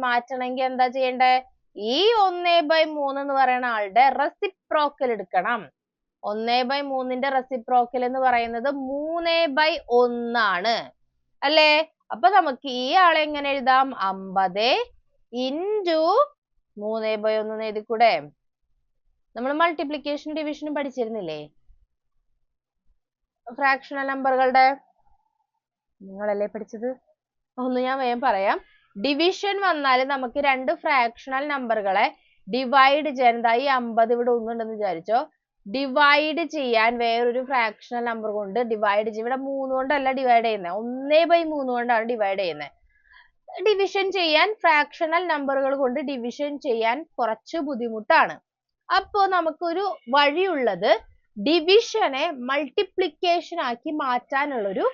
A: മാറ്റണമെങ്കിൽ എന്താ ചെയ്യണ്ടേ? ഈ 1/3 എന്ന് പറയുന്ന ആളുടെ റെസിപ്രോക്കൽ എടുക്കണം. 1/3ന്റെ റെസിപ്രോക്കൽ എന്ന് പറയുന്നത് 3/1 ആണ് അല്ലേ? അപ്പൊ നമുക്ക് ഈ ആളെ എങ്ങനെ എഴുതാം? 50 ഇൻറ്റു 3/1 എഴുതിക്കൂടെ? നമ്മൾ മൾട്ടിപ്ലിക്കേഷൻ ഡിവിഷനും പഠിച്ചിരുന്നില്ലേ ഫ്രാക്ഷണൽ നമ്പറുകളുടെ? നിങ്ങളല്ലേ പഠിച്ചത്? ഒന്ന് ഞാൻ വേഗം പറയാം. ഡിവിഷൻ വന്നാൽ നമുക്ക് രണ്ട് ഫ്രാക്ഷണൽ നമ്പറുകളെ ഡിവൈഡ് ചെയ്യാൻ, ഈ 50 ഇവിടെ ഒന്നുണ്ടെന്ന് വിചാരിച്ചോ, ഡിവൈഡ് ചെയ്യാൻ വേറൊരു ഫ്രാക്ഷണൽ നമ്പർ കൊണ്ട് ഡിവൈഡ് ചെയ്യും. ഇവിടെ 3 കൊണ്ടല്ല ഡിവൈഡ് ചെയ്യുന്നത്, 1/3 കൊണ്ടാണ് ഡിവൈഡ് ചെയ്യുന്നത്. ഡിവിഷൻ ചെയ്യാൻ ഫ്രാക്ഷണൽ നമ്പറുകൾ കൊണ്ട് ഡിവിഷൻ ചെയ്യാൻ കുറച്ച് ബുദ്ധിമുട്ടാണ്. അപ്പോ നമുക്കൊരു വഴിയുള്ളത് ഡിവിഷനെ മൾട്ടിപ്ലിക്കേഷൻ ആക്കി മാറ്റാനുള്ളൊരു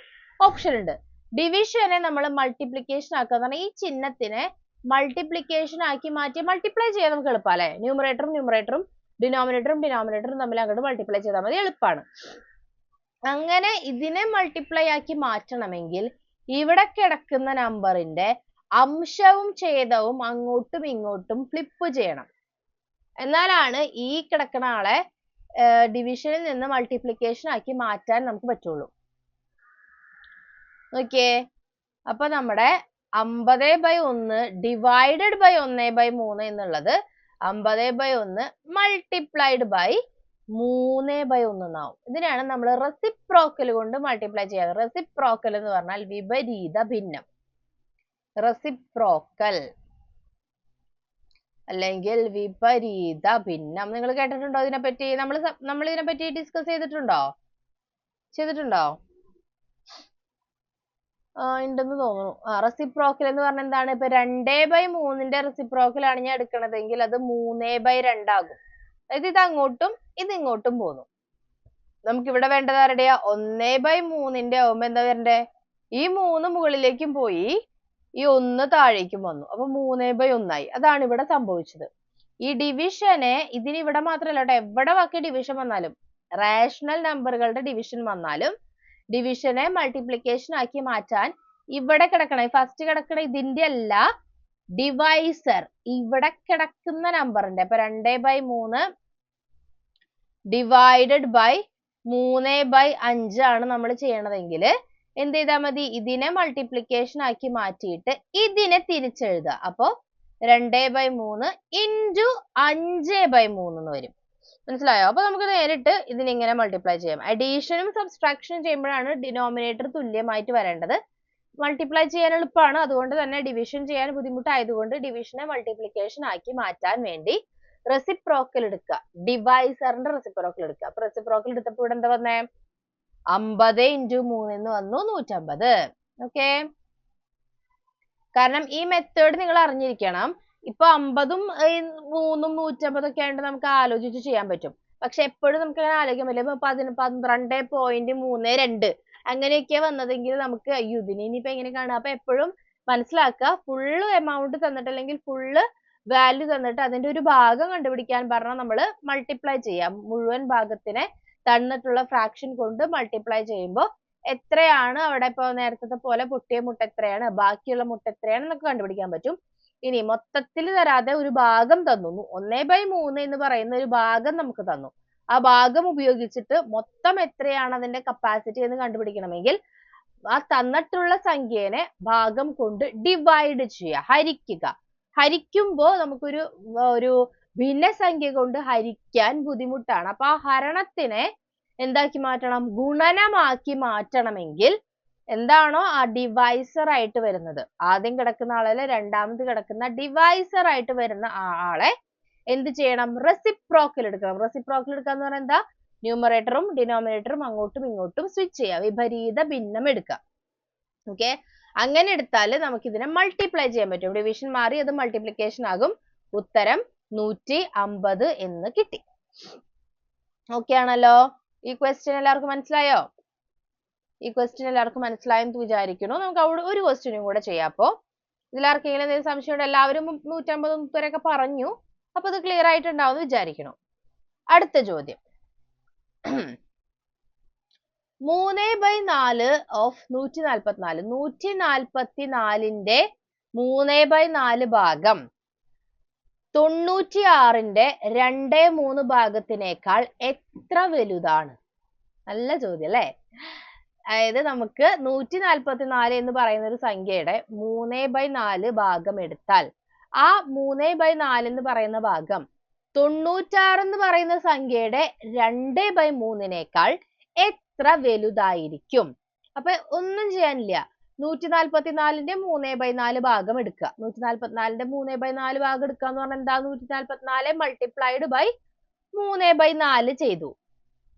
A: ഓപ്ഷൻ ഉണ്ട്. ഡിവിഷനെ നമ്മൾ മൾട്ടിപ്ലിക്കേഷൻ ആക്കുക എന്ന് പറഞ്ഞാൽ ഈ ചിഹ്നത്തിനെ മൾട്ടിപ്ലിക്കേഷൻ ആക്കി മാറ്റി മൾട്ടിപ്ലൈ ചെയ്യാൻ നമുക്ക് എളുപ്പമാണ് അല്ലെ? ന്യൂമറേറ്ററും ഡിനോമിനേറ്ററും തമ്മിൽ അങ്ങോട്ട് മൾട്ടിപ്ലൈ ചെയ്താൽ മതി, എളുപ്പമാണ്. അങ്ങനെ ഇതിനെ മൾട്ടിപ്ലൈ ആക്കി മാറ്റണമെങ്കിൽ ഇവിടെ കിടക്കുന്ന നമ്പറിന്റെ അംശവും ഛേദവും അങ്ങോട്ടും ഇങ്ങോട്ടും ഫ്ലിപ്പ് ചെയ്യണം. എന്നാലാണ് ഈ കിടക്കുന്ന ആളെ ഡിവിഷനിൽ നിന്ന് മൾട്ടിപ്ലിക്കേഷൻ ആക്കി മാറ്റാൻ നമുക്ക് പറ്റുള്ളൂ. നോക്കിയേ, അപ്പൊ നമ്മുടെ 50/1 ഡിവൈഡഡ് ബൈ 1/3 എന്നുള്ളത് 50/1 മൾട്ടിപ്ലൈഡ് ബൈ 3/1 എന്നാവും. ഇതിനാണ് നമ്മൾ റെസിപ്രോക്കൽ കൊണ്ട് മൾട്ടിപ്ലൈ ചെയ്യാറ്. റെസിപ്രോക്കൽ എന്ന് പറഞ്ഞാൽ വിപരീത ഭിന്നം. റെസിപ്രോക്കൽ അല്ലെങ്കിൽ വിപരീത ഭിന്നം നിങ്ങൾ കേട്ടിട്ടുണ്ടോ? ഇതിനെപ്പറ്റി നമ്മൾ ഇതിനെപ്പറ്റി ഡിസ്കസ് ചെയ്തിട്ടുണ്ടോ? ഉണ്ടെന്ന് തോന്നുന്നു. റെസിപ്രോക്കൽ എന്ന് പറഞ്ഞാൽ എന്താണ്? ഇപ്പൊ 2/3ന്റെ റെസിപ്രോക്കൽ ആണ് ഞാൻ എടുക്കണതെങ്കിൽ അത് 3/2 ആകും. അതായത് ഇത് അങ്ങോട്ടും ഇത് ഇങ്ങോട്ടും പോന്നു. നമുക്ക് ഇവിടെ വേണ്ടത് ആരുടെയാ? 1/3ന്റെ ആവുമ്പോ എന്താ വരണ്ടേ? ഈ 3 മുകളിലേക്കും പോയി, ഈ 1 താഴേക്കും വന്നു. അപ്പൊ 3/1 ആയി. അതാണ് ഇവിടെ സംഭവിച്ചത്. ഈ ഡിവിഷനെ ഇതിന് ഇവിടെ മാത്രമല്ല കേട്ടോ, എവിടെ ബാക്കി ഡിവിഷൻ വന്നാലും, റാഷണൽ നമ്പറുകളുടെ ഡിവിഷൻ വന്നാലും ഡിവിഷനെ മൾട്ടിപ്ലിക്കേഷൻ ആക്കി മാറ്റാൻ ഇവിടെ കിടക്കണ ഫസ്റ്റ് കിടക്കണ ഇതിന്റെ അല്ല, ഡിവൈസർ ഇവിടെ കിടക്കുന്ന നമ്പറിന്റെ, അപ്പൊ 2/3 ഡിവൈഡഡ് ബൈ 3/5 ആണ് നമ്മൾ ചെയ്യണതെങ്കിൽ എന്ത് ചെയ്താൽ മതി? ഇതിനെ മൾട്ടിപ്ലിക്കേഷൻ ആക്കി മാറ്റിയിട്ട് ഇതിനെ തിരിച്ചെഴുതുക. അപ്പോ 2/3 ഇൻറ്റു 5/3 എന്ന് വരും. മനസ്സിലായോ? അപ്പൊ നമുക്ക് നേരിട്ട് ഇതിനിങ്ങനെ മൾട്ടിപ്ലൈ ചെയ്യാം. അഡീഷനും സബ്സ്ട്രാക്ഷനും ചെയ്യുമ്പോഴാണ് ഡിനോമിനേറ്റർ തുല്യമായിട്ട് വരേണ്ടത്. മൾട്ടിപ്ലൈ ചെയ്യാൻ എളുപ്പമാണ്. അതുകൊണ്ട് തന്നെ ഡിവിഷൻ ചെയ്യാൻ ബുദ്ധിമുട്ടായതുകൊണ്ട് ഡിവിഷനെ മൾട്ടിപ്ലിക്കേഷൻ ആക്കി മാറ്റാൻ വേണ്ടി റെസിപ്രോക്കൽ എടുക്കുക. ഡിവൈസറിന്റെ റെസിപ്രോക്കൽ എടുക്കുക. അപ്പൊ റെസിപ്രോക്കൽ എടുത്തപ്പോൾ ഇവിടെ എന്താ വന്നേ? 50 × 3 എന്ന് വന്നു 150. ഓക്കെ, കാരണം ഈ മെത്തേഡ് നിങ്ങൾ അറിഞ്ഞിരിക്കണം. ഇപ്പൊ 50ഉം 3ഉം 150 ഒക്കെ ആയിട്ട് നമുക്ക് ആലോചിച്ച് ചെയ്യാൻ പറ്റും. പക്ഷെ എപ്പോഴും നമുക്ക് അങ്ങനെ ആലോചിക്കാൻ പറ്റില്ല. ഇപ്പൊ 12.32 അങ്ങനെയൊക്കെ വന്നതെങ്കിൽ നമുക്ക് അയ്യോ ഇതിന് ഇനിയിപ്പോ എങ്ങനെ കാണുക? അപ്പൊ എപ്പോഴും മനസ്സിലാക്കുക, ഫുള്ള് എമൗണ്ട് തന്നിട്ട് അല്ലെങ്കിൽ ഫുള്ള് വാല്യൂ തന്നിട്ട് അതിന്റെ ഒരു ഭാഗം കണ്ടുപിടിക്കാൻ പറഞ്ഞാൽ നമ്മൾ മൾട്ടിപ്ലൈ ചെയ്യാം. മുഴുവൻ ഭാഗത്തിനെ തന്നിട്ടുള്ള ഫ്രാക്ഷൻ കൊണ്ട് മൾട്ടിപ്ലൈ ചെയ്യുമ്പോൾ എത്രയാണ് അവിടെ ഇപ്പൊ നേരത്തെ പോലെ പൊട്ടിയ മുട്ട എത്രയാണ്, ബാക്കിയുള്ള മുട്ട എത്രയാണ് എന്നൊക്കെ കണ്ടുപിടിക്കാൻ പറ്റും. ഇനി മൊത്തത്തിൽ തരാതെ ഒരു ഭാഗം തന്നു, 1/3 എന്ന് പറയുന്ന ഒരു ഭാഗം നമുക്ക് തന്നു. ആ ഭാഗം ഉപയോഗിച്ചിട്ട് മൊത്തം എത്രയാണ് അതിന്റെ കപ്പാസിറ്റി എന്ന് കണ്ടുപിടിക്കണമെങ്കിൽ ആ തന്നിട്ടുള്ള സംഖ്യേനെ ഭാഗം കൊണ്ട് ഡിവൈഡ് ചെയ്യുക, ഹരിക്കുക. ഹരിക്കുമ്പോൾ നമുക്കൊരു ഭിന്നസംഖ്യ കൊണ്ട് ഹരിക്കാൻ ബുദ്ധിമുട്ടാണ്. അപ്പൊ ആ ഹരണത്തിനെ എന്താക്കി മാറ്റണം? ഗുണനമാക്കി മാറ്റണമെങ്കിൽ എന്താണോ ആ ഡിവൈസർ ആയിട്ട് വരുന്നത്, ആദ്യം കിടക്കുന്ന ആളല്ല രണ്ടാമത് കിടക്കുന്ന ഡിവൈസർ ആയിട്ട് വരുന്ന ആളെ എന്ത് ചെയ്യണം? റെസിപ്രോക്കൽ എടുക്കണം. റെസിപ്രോക്കൽ എടുക്കുക എന്ന് പറഞ്ഞാൽ എന്താ? ന്യൂമറേറ്ററും ഡിനോമിനേറ്ററും അങ്ങോട്ടും ഇങ്ങോട്ടും സ്വിച്ച് ചെയ്യുക, വിപരീത ഭിന്നം എടുക്കുക. ഓക്കെ, അങ്ങനെ എടുത്താൽ നമുക്ക് ഇതിനെ മൾട്ടിപ്ലൈ ചെയ്യാൻ പറ്റും. ഡിവിഷൻ മാറി അത് മൾട്ടിപ്ലിക്കേഷൻ ആകും. ഉത്തരം 150 എന്ന് കിട്ടി. ഓക്കെ ആണല്ലോ? ഈ ക്വസ്റ്റ്യൻ എല്ലാവർക്കും മനസ്സിലായോ? ഈ ക്വസ്റ്റ്യൻ എല്ലാവർക്കും മനസ്സിലായെന്ന് വിചാരിക്കുന്നു. നമുക്ക് അവിടെ ഒരു ക്വസ്റ്റ്യനും കൂടെ ചെയ്യാം. അപ്പോ ഇതിലാർക്കെങ്കിലും എന്തെങ്കിലും സംശയമുണ്ടോ? എല്ലാവരും 150 ഉത്തരമൊക്കെ പറഞ്ഞു. അപ്പൊ അത് ക്ലിയർ ആയിട്ടുണ്ടാവും എന്ന് വിചാരിക്കുന്നു. അടുത്ത ചോദ്യം, 3/4 ഓഫ് 144. 144ന്റെ 3/4 ഭാഗം 96ന്റെ 2/3 ഭാഗത്തിനേക്കാൾ എത്ര വലുതാണ്? നല്ല ചോദ്യം അല്ലേ? അതായത് നമുക്ക് 144 എന്ന് പറയുന്ന ഒരു സംഖ്യയുടെ 3/4 ഭാഗം എടുത്താൽ ആ 3/4 എന്ന് പറയുന്ന ഭാഗം 96 എന്ന് പറയുന്ന സംഖ്യയുടെ 2/3നേക്കാൾ എത്ര വലുതായിരിക്കും? അപ്പൊ ഒന്നും ചെയ്യാനില്ല, 144ന്റെ 3/4 ഭാഗം എടുക്കുക. 144ന്റെ 3/4 ഭാഗം എടുക്കുക എന്ന് പറഞ്ഞാൽ എന്താ? 144 മൾട്ടിപ്ലൈഡ് ബൈ 3/4 ചെയ്തു.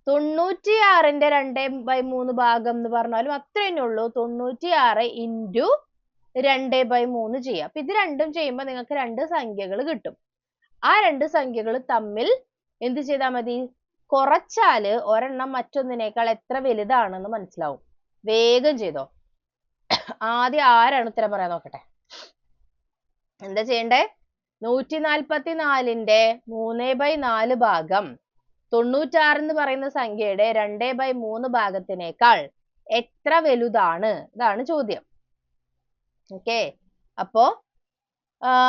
A: 96ന്റെ 2/3 ഭാഗം എന്ന് പറഞ്ഞാലും അത്ര തന്നെ ഉള്ളൂ. 96 ഇൻറ്റു 2/3 ചെയ്യുക. അപ്പൊ ഇത് രണ്ടും ചെയ്യുമ്പോൾ നിങ്ങൾക്ക് രണ്ട് സംഖ്യകൾ കിട്ടും. ആ രണ്ട് സംഖ്യകൾ തമ്മിൽ എന്ത് ചെയ്താൽ മതി? കുറച്ചാല് ഒരെണ്ണം മറ്റൊന്നിനേക്കാൾ എത്ര വലുതാണെന്ന് മനസ്സിലാവും. വേഗം ചെയ്തോ. ആദ്യം ആരാണ് ഉത്തരം പറയാൻ നോക്കട്ടെ. എന്താ ചെയ്യണ്ടേ? 144ന്റെ 3/4 ഭാഗം 96 എന്ന് പറയുന്ന സംഖ്യയുടെ 2/3 ഭാഗത്തിനേക്കാൾ എത്ര വലുതാണ്? ഇതാണ് ചോദ്യം. ഓക്കെ, അപ്പോ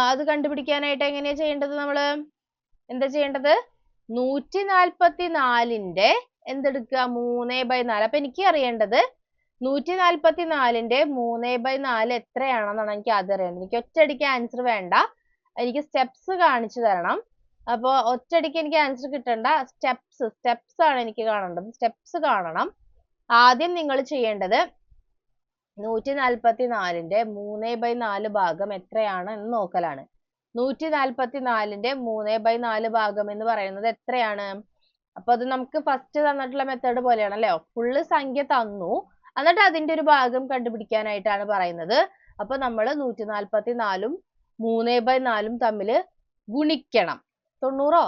A: അത് കണ്ടുപിടിക്കാനായിട്ട് എങ്ങനെയാ ചെയ്യേണ്ടത്? നമ്മള് എന്താ ചെയ്യേണ്ടത്? 144ന്റെ എന്തെടുക്കുക? 3/4. അപ്പൊ എനിക്ക് അറിയേണ്ടത് 144ന്റെ 3/4 എത്രയാണെന്നാണ് എനിക്ക് ആദ്യം അറിയേണ്ടത്. എനിക്ക് ഒറ്റയടിക്ക് ആൻസർ വേണ്ട, എനിക്ക് സ്റ്റെപ്സ് കാണിച്ചു തരണം. അപ്പൊ ഒറ്റയടിക്ക് എനിക്ക് ആൻസർ കിട്ടണ്ട, സ്റ്റെപ്സ് ആണ് എനിക്ക് കാണേണ്ടത്. സ്റ്റെപ്സ് കാണണം. ആദ്യം നിങ്ങൾ ചെയ്യേണ്ടത് 144ന്റെ 3/4 ഭാഗം എത്രയാണ് എന്ന് നോക്കലാണ്. 144ന്റെ 3/4 ഭാഗം എന്ന് പറയുന്നത് എത്രയാണ്? അപ്പൊ അത് നമുക്ക് ഫസ്റ്റ് തന്നിട്ടുള്ള മെത്തേഡ് പോലെയാണ് അല്ലേ? ഫുള്ള് സംഖ്യ തന്നു, എന്നിട്ട് അതിന്റെ ഒരു ഭാഗം കണ്ടുപിടിക്കാനായിട്ടാണ് പറയുന്നത്. അപ്പൊ നമ്മൾ 144ഉം 3/4ഉം തമ്മിൽ ഗുണിക്കണം. 90ഓ?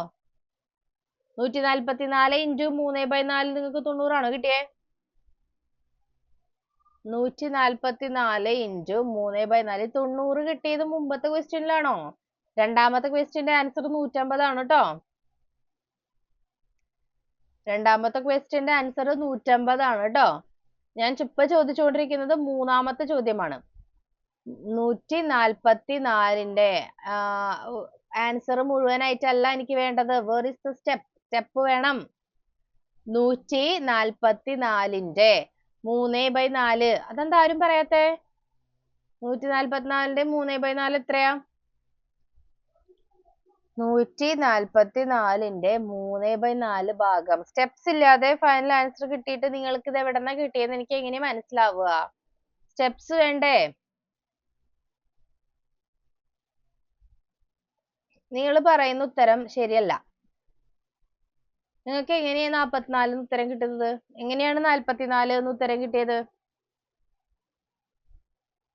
A: 144 ഇൻറ്റു 3/4 നിങ്ങൾക്ക് 90 ആണോ കിട്ടിയേ? 144 ഇൻറ്റു 3/4 90 കിട്ടിയത് മുമ്പത്തെ ക്വസ്റ്റ്യനിലാണോ? രണ്ടാമത്തെ ക്വസ്റ്റ്യന്റെ ആൻസർ 150 ആണ് കേട്ടോ. രണ്ടാമത്തെ ക്വസ്റ്റ്യന്റെ ആൻസർ 150 ആണ് കേട്ടോ. ഞാൻ ഇപ്പൊ ചോദിച്ചുകൊണ്ടിരിക്കുന്നത് മൂന്നാമത്തെ ചോദ്യമാണ്. 144ന്റെ ആൻസർ മുഴുവനായിട്ടല്ല എനിക്ക് വേണ്ടത്. വേർ ഇസ് ദ സ്റ്റെപ്പ് വേണം. 144ന്റെ 3/4. അതെന്താ ആരും പറയാത്തെ? 144ന്റെ 3/4 എത്രയാ? 144ന്റെ 3/4 ഭാഗം. സ്റ്റെപ്സ് ഇല്ലാതെ ഫൈനൽ ആൻസർ കിട്ടിയിട്ട് നിങ്ങൾക്ക് ഇത് എവിടെന്നാ കിട്ടിയെന്ന് എനിക്ക് എങ്ങനെ മനസ്സിലാവുക? സ്റ്റെപ്സ് വേണ്ടേ? നിങ്ങൾ പറയുന്ന ഉത്തരം ശരിയല്ല. നിങ്ങൾക്ക് എങ്ങനെയാണ് 44 ഉത്തരം കിട്ടുന്നത്? എങ്ങനെയാണ് 44 എന്ന് ഉത്തരം കിട്ടിയത്?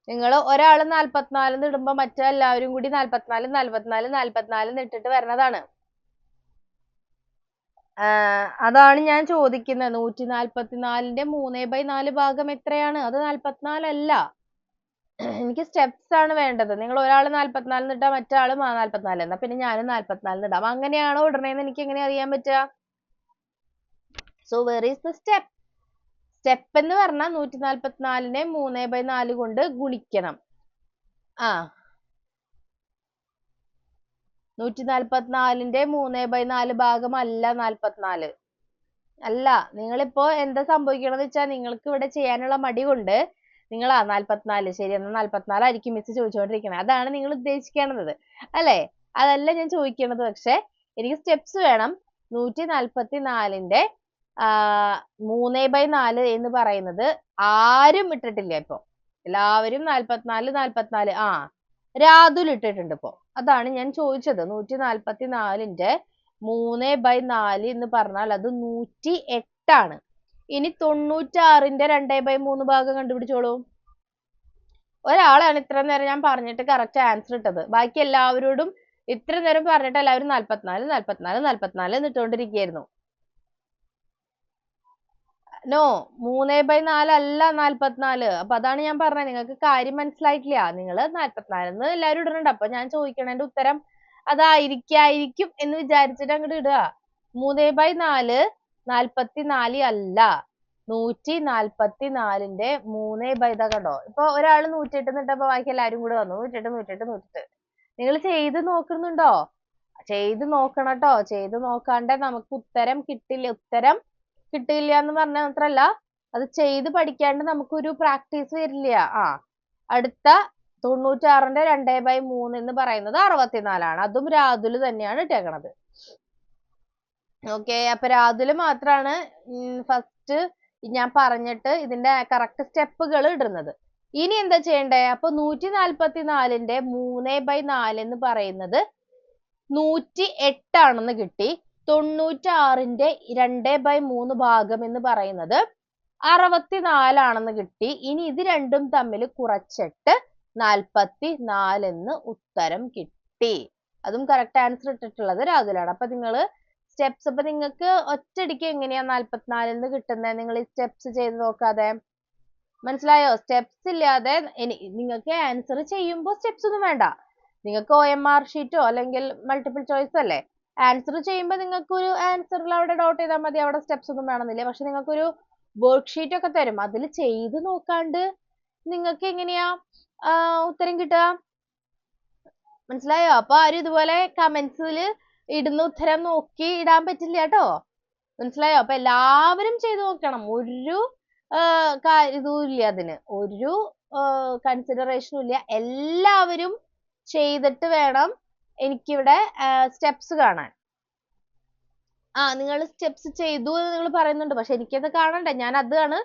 A: നിങ്ങൾ ഒരാൾ 44 ഇടുമ്പോ മറ്റെല്ലാവരും കൂടി 44 44 44 ഇട്ടിട്ട് വരുന്നതാണ്. അതാണ് ഞാൻ ചോദിക്കുന്നത്. 144ന്റെ 3/4 ഭാഗം എത്രയാണ്? അത് 44 അല്ല. എനിക്ക് സ്റ്റെപ്സ് ആണ് വേണ്ടത്. നിങ്ങൾ ഒരാൾ 44 ഇട്ടാൽ മറ്റേ ആള് 44 എന്നാ പിന്നെ ഞാനും 44 ഇടാം. അങ്ങനെയാണോ ഇടണേന്ന് എനിക്ക് എങ്ങനെ അറിയാൻ പറ്റുക? So were is the step? Step എന്ന് പറഞ്ഞാൽ 144നെ 3/4 കൊണ്ട് ഗുണിക്കണം. 144ന്റെ 3/4 ഭാഗമല്ല 44. അല്ല, നിങ്ങളിപ്പോ എന്താ സംഭവിക്കണമെന്ന് വെച്ചാൽ നിങ്ങൾക്ക് ഇവിടെ ചെയ്യാനുള്ള മടി കൊണ്ട് നിങ്ങൾ 44 ശരി എന്നാ 44 ആയിരിക്കും മിസ് ചോദിച്ചുകൊണ്ടിരിക്കണേ. അതാണ് നിങ്ങൾ ഉദ്ദേശിക്കണത് അല്ലേ? അതല്ല ഞാൻ ചോദിക്കണത്. പക്ഷെ എനിക്ക് സ്റ്റെപ്സ് വേണം. 144ന്റെ 3/4 എന്ന് പറയുന്നത് ആരും ഇട്ടിട്ടില്ല. ഇപ്പൊ എല്ലാവരും 44 44 രാതുൽ ഇട്ടിട്ടുണ്ട്. ഇപ്പൊ അതാണ് ഞാൻ ചോദിച്ചത്. 144ന്റെ 3/4 എന്ന് പറഞ്ഞാൽ അത് 108 ആണ്. ഇനി 96ന്റെ 2/3 ഭാഗം കണ്ടുപിടിച്ചോളൂ. ഒരാളാണ് ഇത്ര നേരം ഞാൻ പറഞ്ഞിട്ട് കറക്റ്റ് ആൻസർ ഇട്ടത്. ബാക്കി എല്ലാവരോടും ഇത്ര നേരം പറഞ്ഞിട്ട് എല്ലാവരും 44 44 44 എന്നിട്ടുകൊണ്ടിരിക്കുകയായിരുന്നു. നോ, 3/4 അല്ല 44. അപ്പൊ അതാണ് ഞാൻ പറഞ്ഞത്. നിങ്ങൾക്ക് കാര്യം മനസ്സിലായിട്ടില്ല. നിങ്ങൾ 44 എന്ന് എല്ലാവരും ഇടുന്നുണ്ട്. അപ്പൊ ഞാൻ ചോദിക്കണതിന്റെ ഉത്തരം അതായിരിക്കും എന്ന് വിചാരിച്ചിട്ട് അങ്ങോട്ട് ഇടുക. 3/4 44 അല്ല. 144ന്റെ 3/4 കണ്ടോ? ഇപ്പൊ ഒരാൾ 108 ഇട്ടപ്പോ ബാക്കി എല്ലാവരും കൂടെ വന്നു 108. നിങ്ങൾ ചെയ്ത് നോക്കുന്നുണ്ടോ? ചെയ്ത് നോക്കണം ട്ടോ. ചെയ്ത് നോക്കാണ്ട് നമുക്ക് ഉത്തരം കിട്ടില്ല എന്ന് പറഞ്ഞാൽ മാത്രല്ല, അത് ചെയ്ത് പഠിക്കാണ്ട് നമുക്കൊരു പ്രാക്ടീസ് വരില്ല. അടുത്ത 96ന്റെ 2/3 എന്ന് പറയുന്നത് 64 ആണ്. അതും രാതുല് തന്നെയാണ് ഇട്ടേക്കണത്. ഓക്കെ, അപ്പൊ രാതുല് മാത്രാണ് ഫസ്റ്റ് ഞാൻ പറഞ്ഞിട്ട് ഇതിന്റെ കറക്റ്റ് സ്റ്റെപ്പുകൾ ഇടുന്നത്. ഇനി എന്താ ചെയ്യണ്ടേ? അപ്പൊ 144ന്റെ 3/4 എന്ന് പറയുന്നത് 108 ആണെന്ന് കിട്ടി. 96ന്റെ 2/3 ഭാഗം എന്ന് പറയുന്നത് 64 ആണെന്ന് കിട്ടി. ഇനി ഇത് രണ്ടും തമ്മിൽ കുറച്ചിട്ട് 44 എന്ന് ഉത്തരം കിട്ടി. അതും കറക്റ്റ് ആൻസർ ഇട്ടിട്ടുള്ളത് രാഹുലാണ്. അപ്പൊ നിങ്ങൾ സ്റ്റെപ്സ് ഇപ്പൊ നിങ്ങൾക്ക് ഒറ്റയടിക്ക് എങ്ങനെയാ 44 എന്ന് കിട്ടുന്നത്? നിങ്ങൾ ഈ സ്റ്റെപ്സ് ചെയ്ത് നോക്കാതെ മനസ്സിലായോ? സ്റ്റെപ്സ് ഇല്ലാതെ നിങ്ങൾക്ക് ആൻസർ ചെയ്യുമ്പോൾ സ്റ്റെപ്സ് ഒന്നും വേണ്ട. നിങ്ങൾക്ക് OMR ഷീറ്റോ അല്ലെങ്കിൽ മൾട്ടിപ്പിൾ ചോയ്സ് അല്ലേ? ആൻസർ ചെയ്യുമ്പോൾ നിങ്ങൾക്ക് ഒരു ആൻസറിൽ അവിടെ ഡോട്ട് ചെയ്താൽ മതി. അവിടെ സ്റ്റെപ്സ് ഒന്നും വേണമെന്നില്ല. പക്ഷെ നിങ്ങൾക്കൊരു വർക്ക് ഷീറ്റ് ഒക്കെ തരും. അതിൽ ചെയ്ത് നോക്കാണ്ട് നിങ്ങൾക്ക് എങ്ങനെയാ ഉത്തരം കിട്ടുക? മനസ്സിലായോ? അപ്പൊ ആരും ഇതുപോലെ കമന്റ്സിൽ ഇടുന്ന ഉത്തരം നോക്കി ഇടാൻ പറ്റില്ല കേട്ടോ. മനസ്സിലായോ? അപ്പൊ എല്ലാവരും ചെയ്ത് നോക്കണം. ഒരു ഇതും ഇല്ല, അതിന് ഒരു കൺസിഡറേഷനും ഇല്ല. എല്ലാവരും ചെയ്തിട്ട് വേണം എനിക്കിവിടെ സ്റ്റെപ്സ് കാണാൻ. നിങ്ങൾ സ്റ്റെപ്സ് ചെയ്തു എന്ന് നിങ്ങൾ പറയുന്നുണ്ട്. പക്ഷെ എനിക്കത് കാണണ്ടേ? ഞാൻ അതാണ്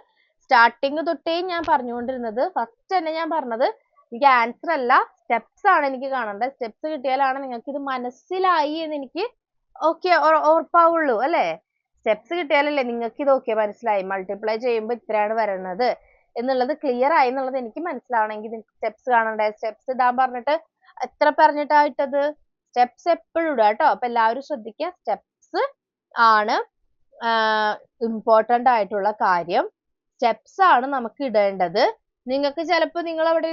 A: സ്റ്റാർട്ടിങ് തൊട്ടേ ഞാൻ പറഞ്ഞുകൊണ്ടിരുന്നത്. ഫസ്റ്റ് തന്നെ ഞാൻ പറഞ്ഞത് എനിക്ക് ആൻസർ അല്ല, സ്റ്റെപ്സ് ആണ് എനിക്ക് കാണേണ്ടത്. സ്റ്റെപ്സ് കിട്ടിയാലാണ് നിങ്ങൾക്ക് ഇത് മനസ്സിലായി എന്ന് എനിക്ക് ഉറപ്പാവുള്ളൂ അല്ലേ? സ്റ്റെപ്സ് കിട്ടിയാലല്ലേ നിങ്ങൾക്ക് ഇത് മനസ്സിലായി. മൾട്ടിപ്ലൈ ചെയ്യുമ്പോൾ ഇത്രയാണ് വരുന്നത് എന്നുള്ളത് ക്ലിയർ ആയി എന്നുള്ളത് എനിക്ക് മനസ്സിലാവണമെങ്കിൽ നിങ്ങൾക്ക് സ്റ്റെപ്സ് കാണണ്ടേ? സ്റ്റെപ്സ് ഇടാൻ പറഞ്ഞിട്ട് എത്ര പറഞ്ഞിട്ടാ ഇട്ടത്? സ്റ്റെപ്സ് എപ്പോഴും ഇടുക കേട്ടോ. അപ്പൊ എല്ലാവരും ശ്രദ്ധിക്കുക. സ്റ്റെപ്സ് ആണ് ഇമ്പോർട്ടന്റ് ആയിട്ടുള്ള കാര്യം. സ്റ്റെപ്സ് ആണ് നമുക്ക് ഇടേണ്ടത്. നിങ്ങൾക്ക് ചിലപ്പോൾ നിങ്ങൾ അവിടെ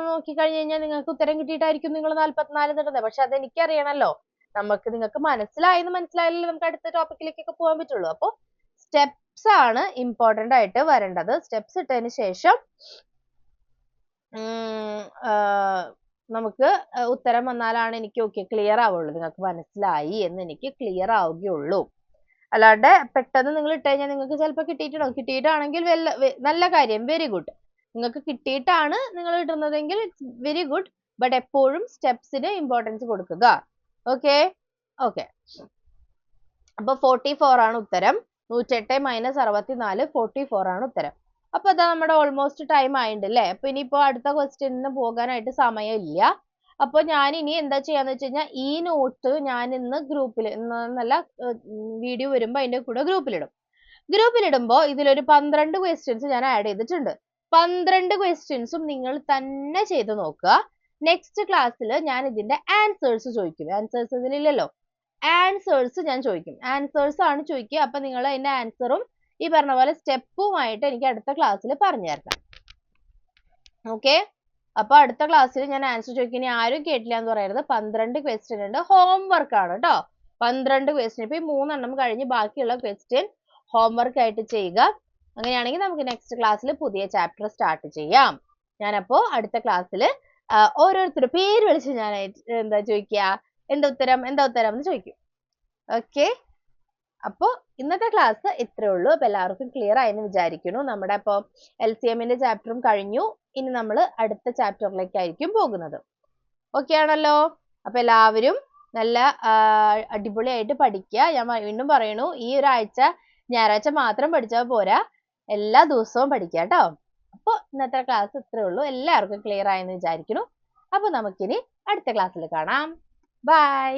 A: നോക്കി കഴിഞ്ഞു കഴിഞ്ഞാൽ നിങ്ങൾക്ക് ഉത്തരം കിട്ടിയിട്ടായിരിക്കും നിങ്ങൾ 44 ഇടുന്നത്. പക്ഷെ അത് എനിക്കറിയണല്ലോ. നിങ്ങൾക്ക് മനസ്സിലായില്ലേ നമുക്ക് അടുത്ത ടോപ്പിക്കിലേക്കൊക്കെ പോകാൻ പറ്റുള്ളൂ. അപ്പൊ സ്റ്റെപ്സ് ആണ് ഇമ്പോർട്ടന്റ് ആയിട്ട് വരേണ്ടത്. സ്റ്റെപ്സ് ഇട്ടതിന് ശേഷം നമുക്ക് ഉത്തരം വന്നാലാണ് എനിക്ക് ക്ലിയർ ആവുള്ളൂ. നിങ്ങൾക്ക് മനസ്സിലായി എന്ന് എനിക്ക് ക്ലിയർ ആവുകയുള്ളൂ. അല്ലാണ്ട് പെട്ടെന്ന് നിങ്ങൾ ഇട്ട് കഴിഞ്ഞാൽ നിങ്ങൾക്ക് ചിലപ്പോൾ കിട്ടിയിട്ടുണ്ടാവും. കിട്ടിയിട്ടാണെങ്കിൽ നല്ല കാര്യം, വെരി ഗുഡ്. നിങ്ങൾക്ക് കിട്ടിയിട്ടാണ് നിങ്ങൾ ഇടുന്നതെങ്കിൽ ഇറ്റ്സ് വെരി ഗുഡ്. ബട്ട് എപ്പോഴും സ്റ്റെപ്സിന് ഇമ്പോർട്ടൻസ് കൊടുക്കുക. Okay okay. അപ്പൊ 44 ആണ് ഉത്തരം. 108 മൈനസ് 64 44 ആണ് ഉത്തരം. അപ്പൊ അതാ നമ്മുടെ ഓൾമോസ്റ്റ് ടൈം ആയിട്ടുണ്ട് അല്ലേ? അപ്പൊ ഇനിയിപ്പോ അടുത്ത ക്വസ്റ്റ്യനിന് പോകാനായിട്ട് സമയമില്ല. അപ്പൊ ഞാൻ ഇനി എന്താ ചെയ്യാന്ന് വെച്ച് കഴിഞ്ഞാൽ ഈ നോട്ട് ഞാൻ ഇന്ന് ഗ്രൂപ്പിൽ, ഇന്നല്ല വീഡിയോ വരുമ്പോ അതിന്റെ കൂടെ ഗ്രൂപ്പിലിടും. ഗ്രൂപ്പിലിടുമ്പോൾ ഇതിലൊരു 12 ക്വസ്റ്റ്യൻസ് ഞാൻ ആഡ് ചെയ്തിട്ടുണ്ട്. 12 ക്വസ്റ്റ്യൻസും നിങ്ങൾ തന്നെ ചെയ്ത് നോക്കുക. നെക്സ്റ്റ് ക്ലാസ്സിൽ ഞാൻ ഇതിന്റെ ആൻസേഴ്സ് ചോദിക്കും. ആൻസേഴ്സ് ഇതിലില്ലല്ലോ, ആൻസേഴ്സ് ഞാൻ ചോദിക്കും. ആൻസേഴ്സ് ആണ് ചോദിക്കുക. അപ്പൊ നിങ്ങൾ അതിന്റെ ആൻസറും ഈ പറഞ്ഞ പോലെ സ്റ്റെപ്പുമായിട്ട് എനിക്ക് അടുത്ത ക്ലാസ്സിൽ പറഞ്ഞു തരണം. ഓക്കെ. അപ്പൊ അടുത്ത ക്ലാസ്സിൽ ഞാൻ ആൻസർ ചോദിക്കും. ഇനി ആരും കേട്ടില്ല എന്ന് പറയരുത്. 12 ക്വസ്റ്റ്യൻ ഉണ്ട്, ഹോംവർക്ക് ആണ് കേട്ടോ. 12 ക്വസ്റ്റ്യൻ. ഇപ്പൊ ഈ 3 എണ്ണം കഴിഞ്ഞ് ബാക്കിയുള്ള ക്വസ്റ്റ്യൻ ഹോംവർക്ക് ആയിട്ട് ചെയ്യുക. അങ്ങനെയാണെങ്കിൽ നമുക്ക് നെക്സ്റ്റ് ക്ലാസ്സിൽ പുതിയ ചാപ്റ്റർ സ്റ്റാർട്ട് ചെയ്യാം. ഞാനപ്പോ അടുത്ത ക്ലാസ്സിൽ ഓരോരുത്തരുടെ പേര് വിളിച്ച് ഞാൻ എന്താ ചോദിക്കുക, എന്താ ഉത്തരം എന്ന് ചോദിക്കും. ഓക്കെ. അപ്പോ ഇന്നത്തെ ക്ലാസ് ഇത്രേ ഉള്ളൂ. അപ്പൊ എല്ലാവർക്കും ക്ലിയർ ആയെന്ന് വിചാരിക്കുന്നു. നമ്മുടെ ഇപ്പൊ LCM ന്റെ ചാപ്റ്ററും കഴിഞ്ഞു. ഇനി നമ്മൾ അടുത്ത ചാപ്റ്ററിലേക്കായിരിക്കും പോകുന്നത്. ഓക്കെ ആണല്ലോ? അപ്പൊ എല്ലാവരും നല്ല അടിപൊളിയായിട്ട് പഠിക്കുക. ഞാൻ വീണ്ടും പറയണു, ഈ ഒരാഴ്ച ഞായറാഴ്ച മാത്രം പഠിച്ചാൽ പോരാ, എല്ലാ ദിവസവും പഠിക്കുക കേട്ടോ. അപ്പൊ ഇന്നത്തെ ക്ലാസ് ഇത്രേ ഉള്ളൂ. എല്ലാവർക്കും ക്ലിയർ ആയെന്ന് വിചാരിക്കുന്നു. അപ്പൊ നമുക്കിനി അടുത്ത ക്ലാസ്സിൽ കാണാം. ബൈ.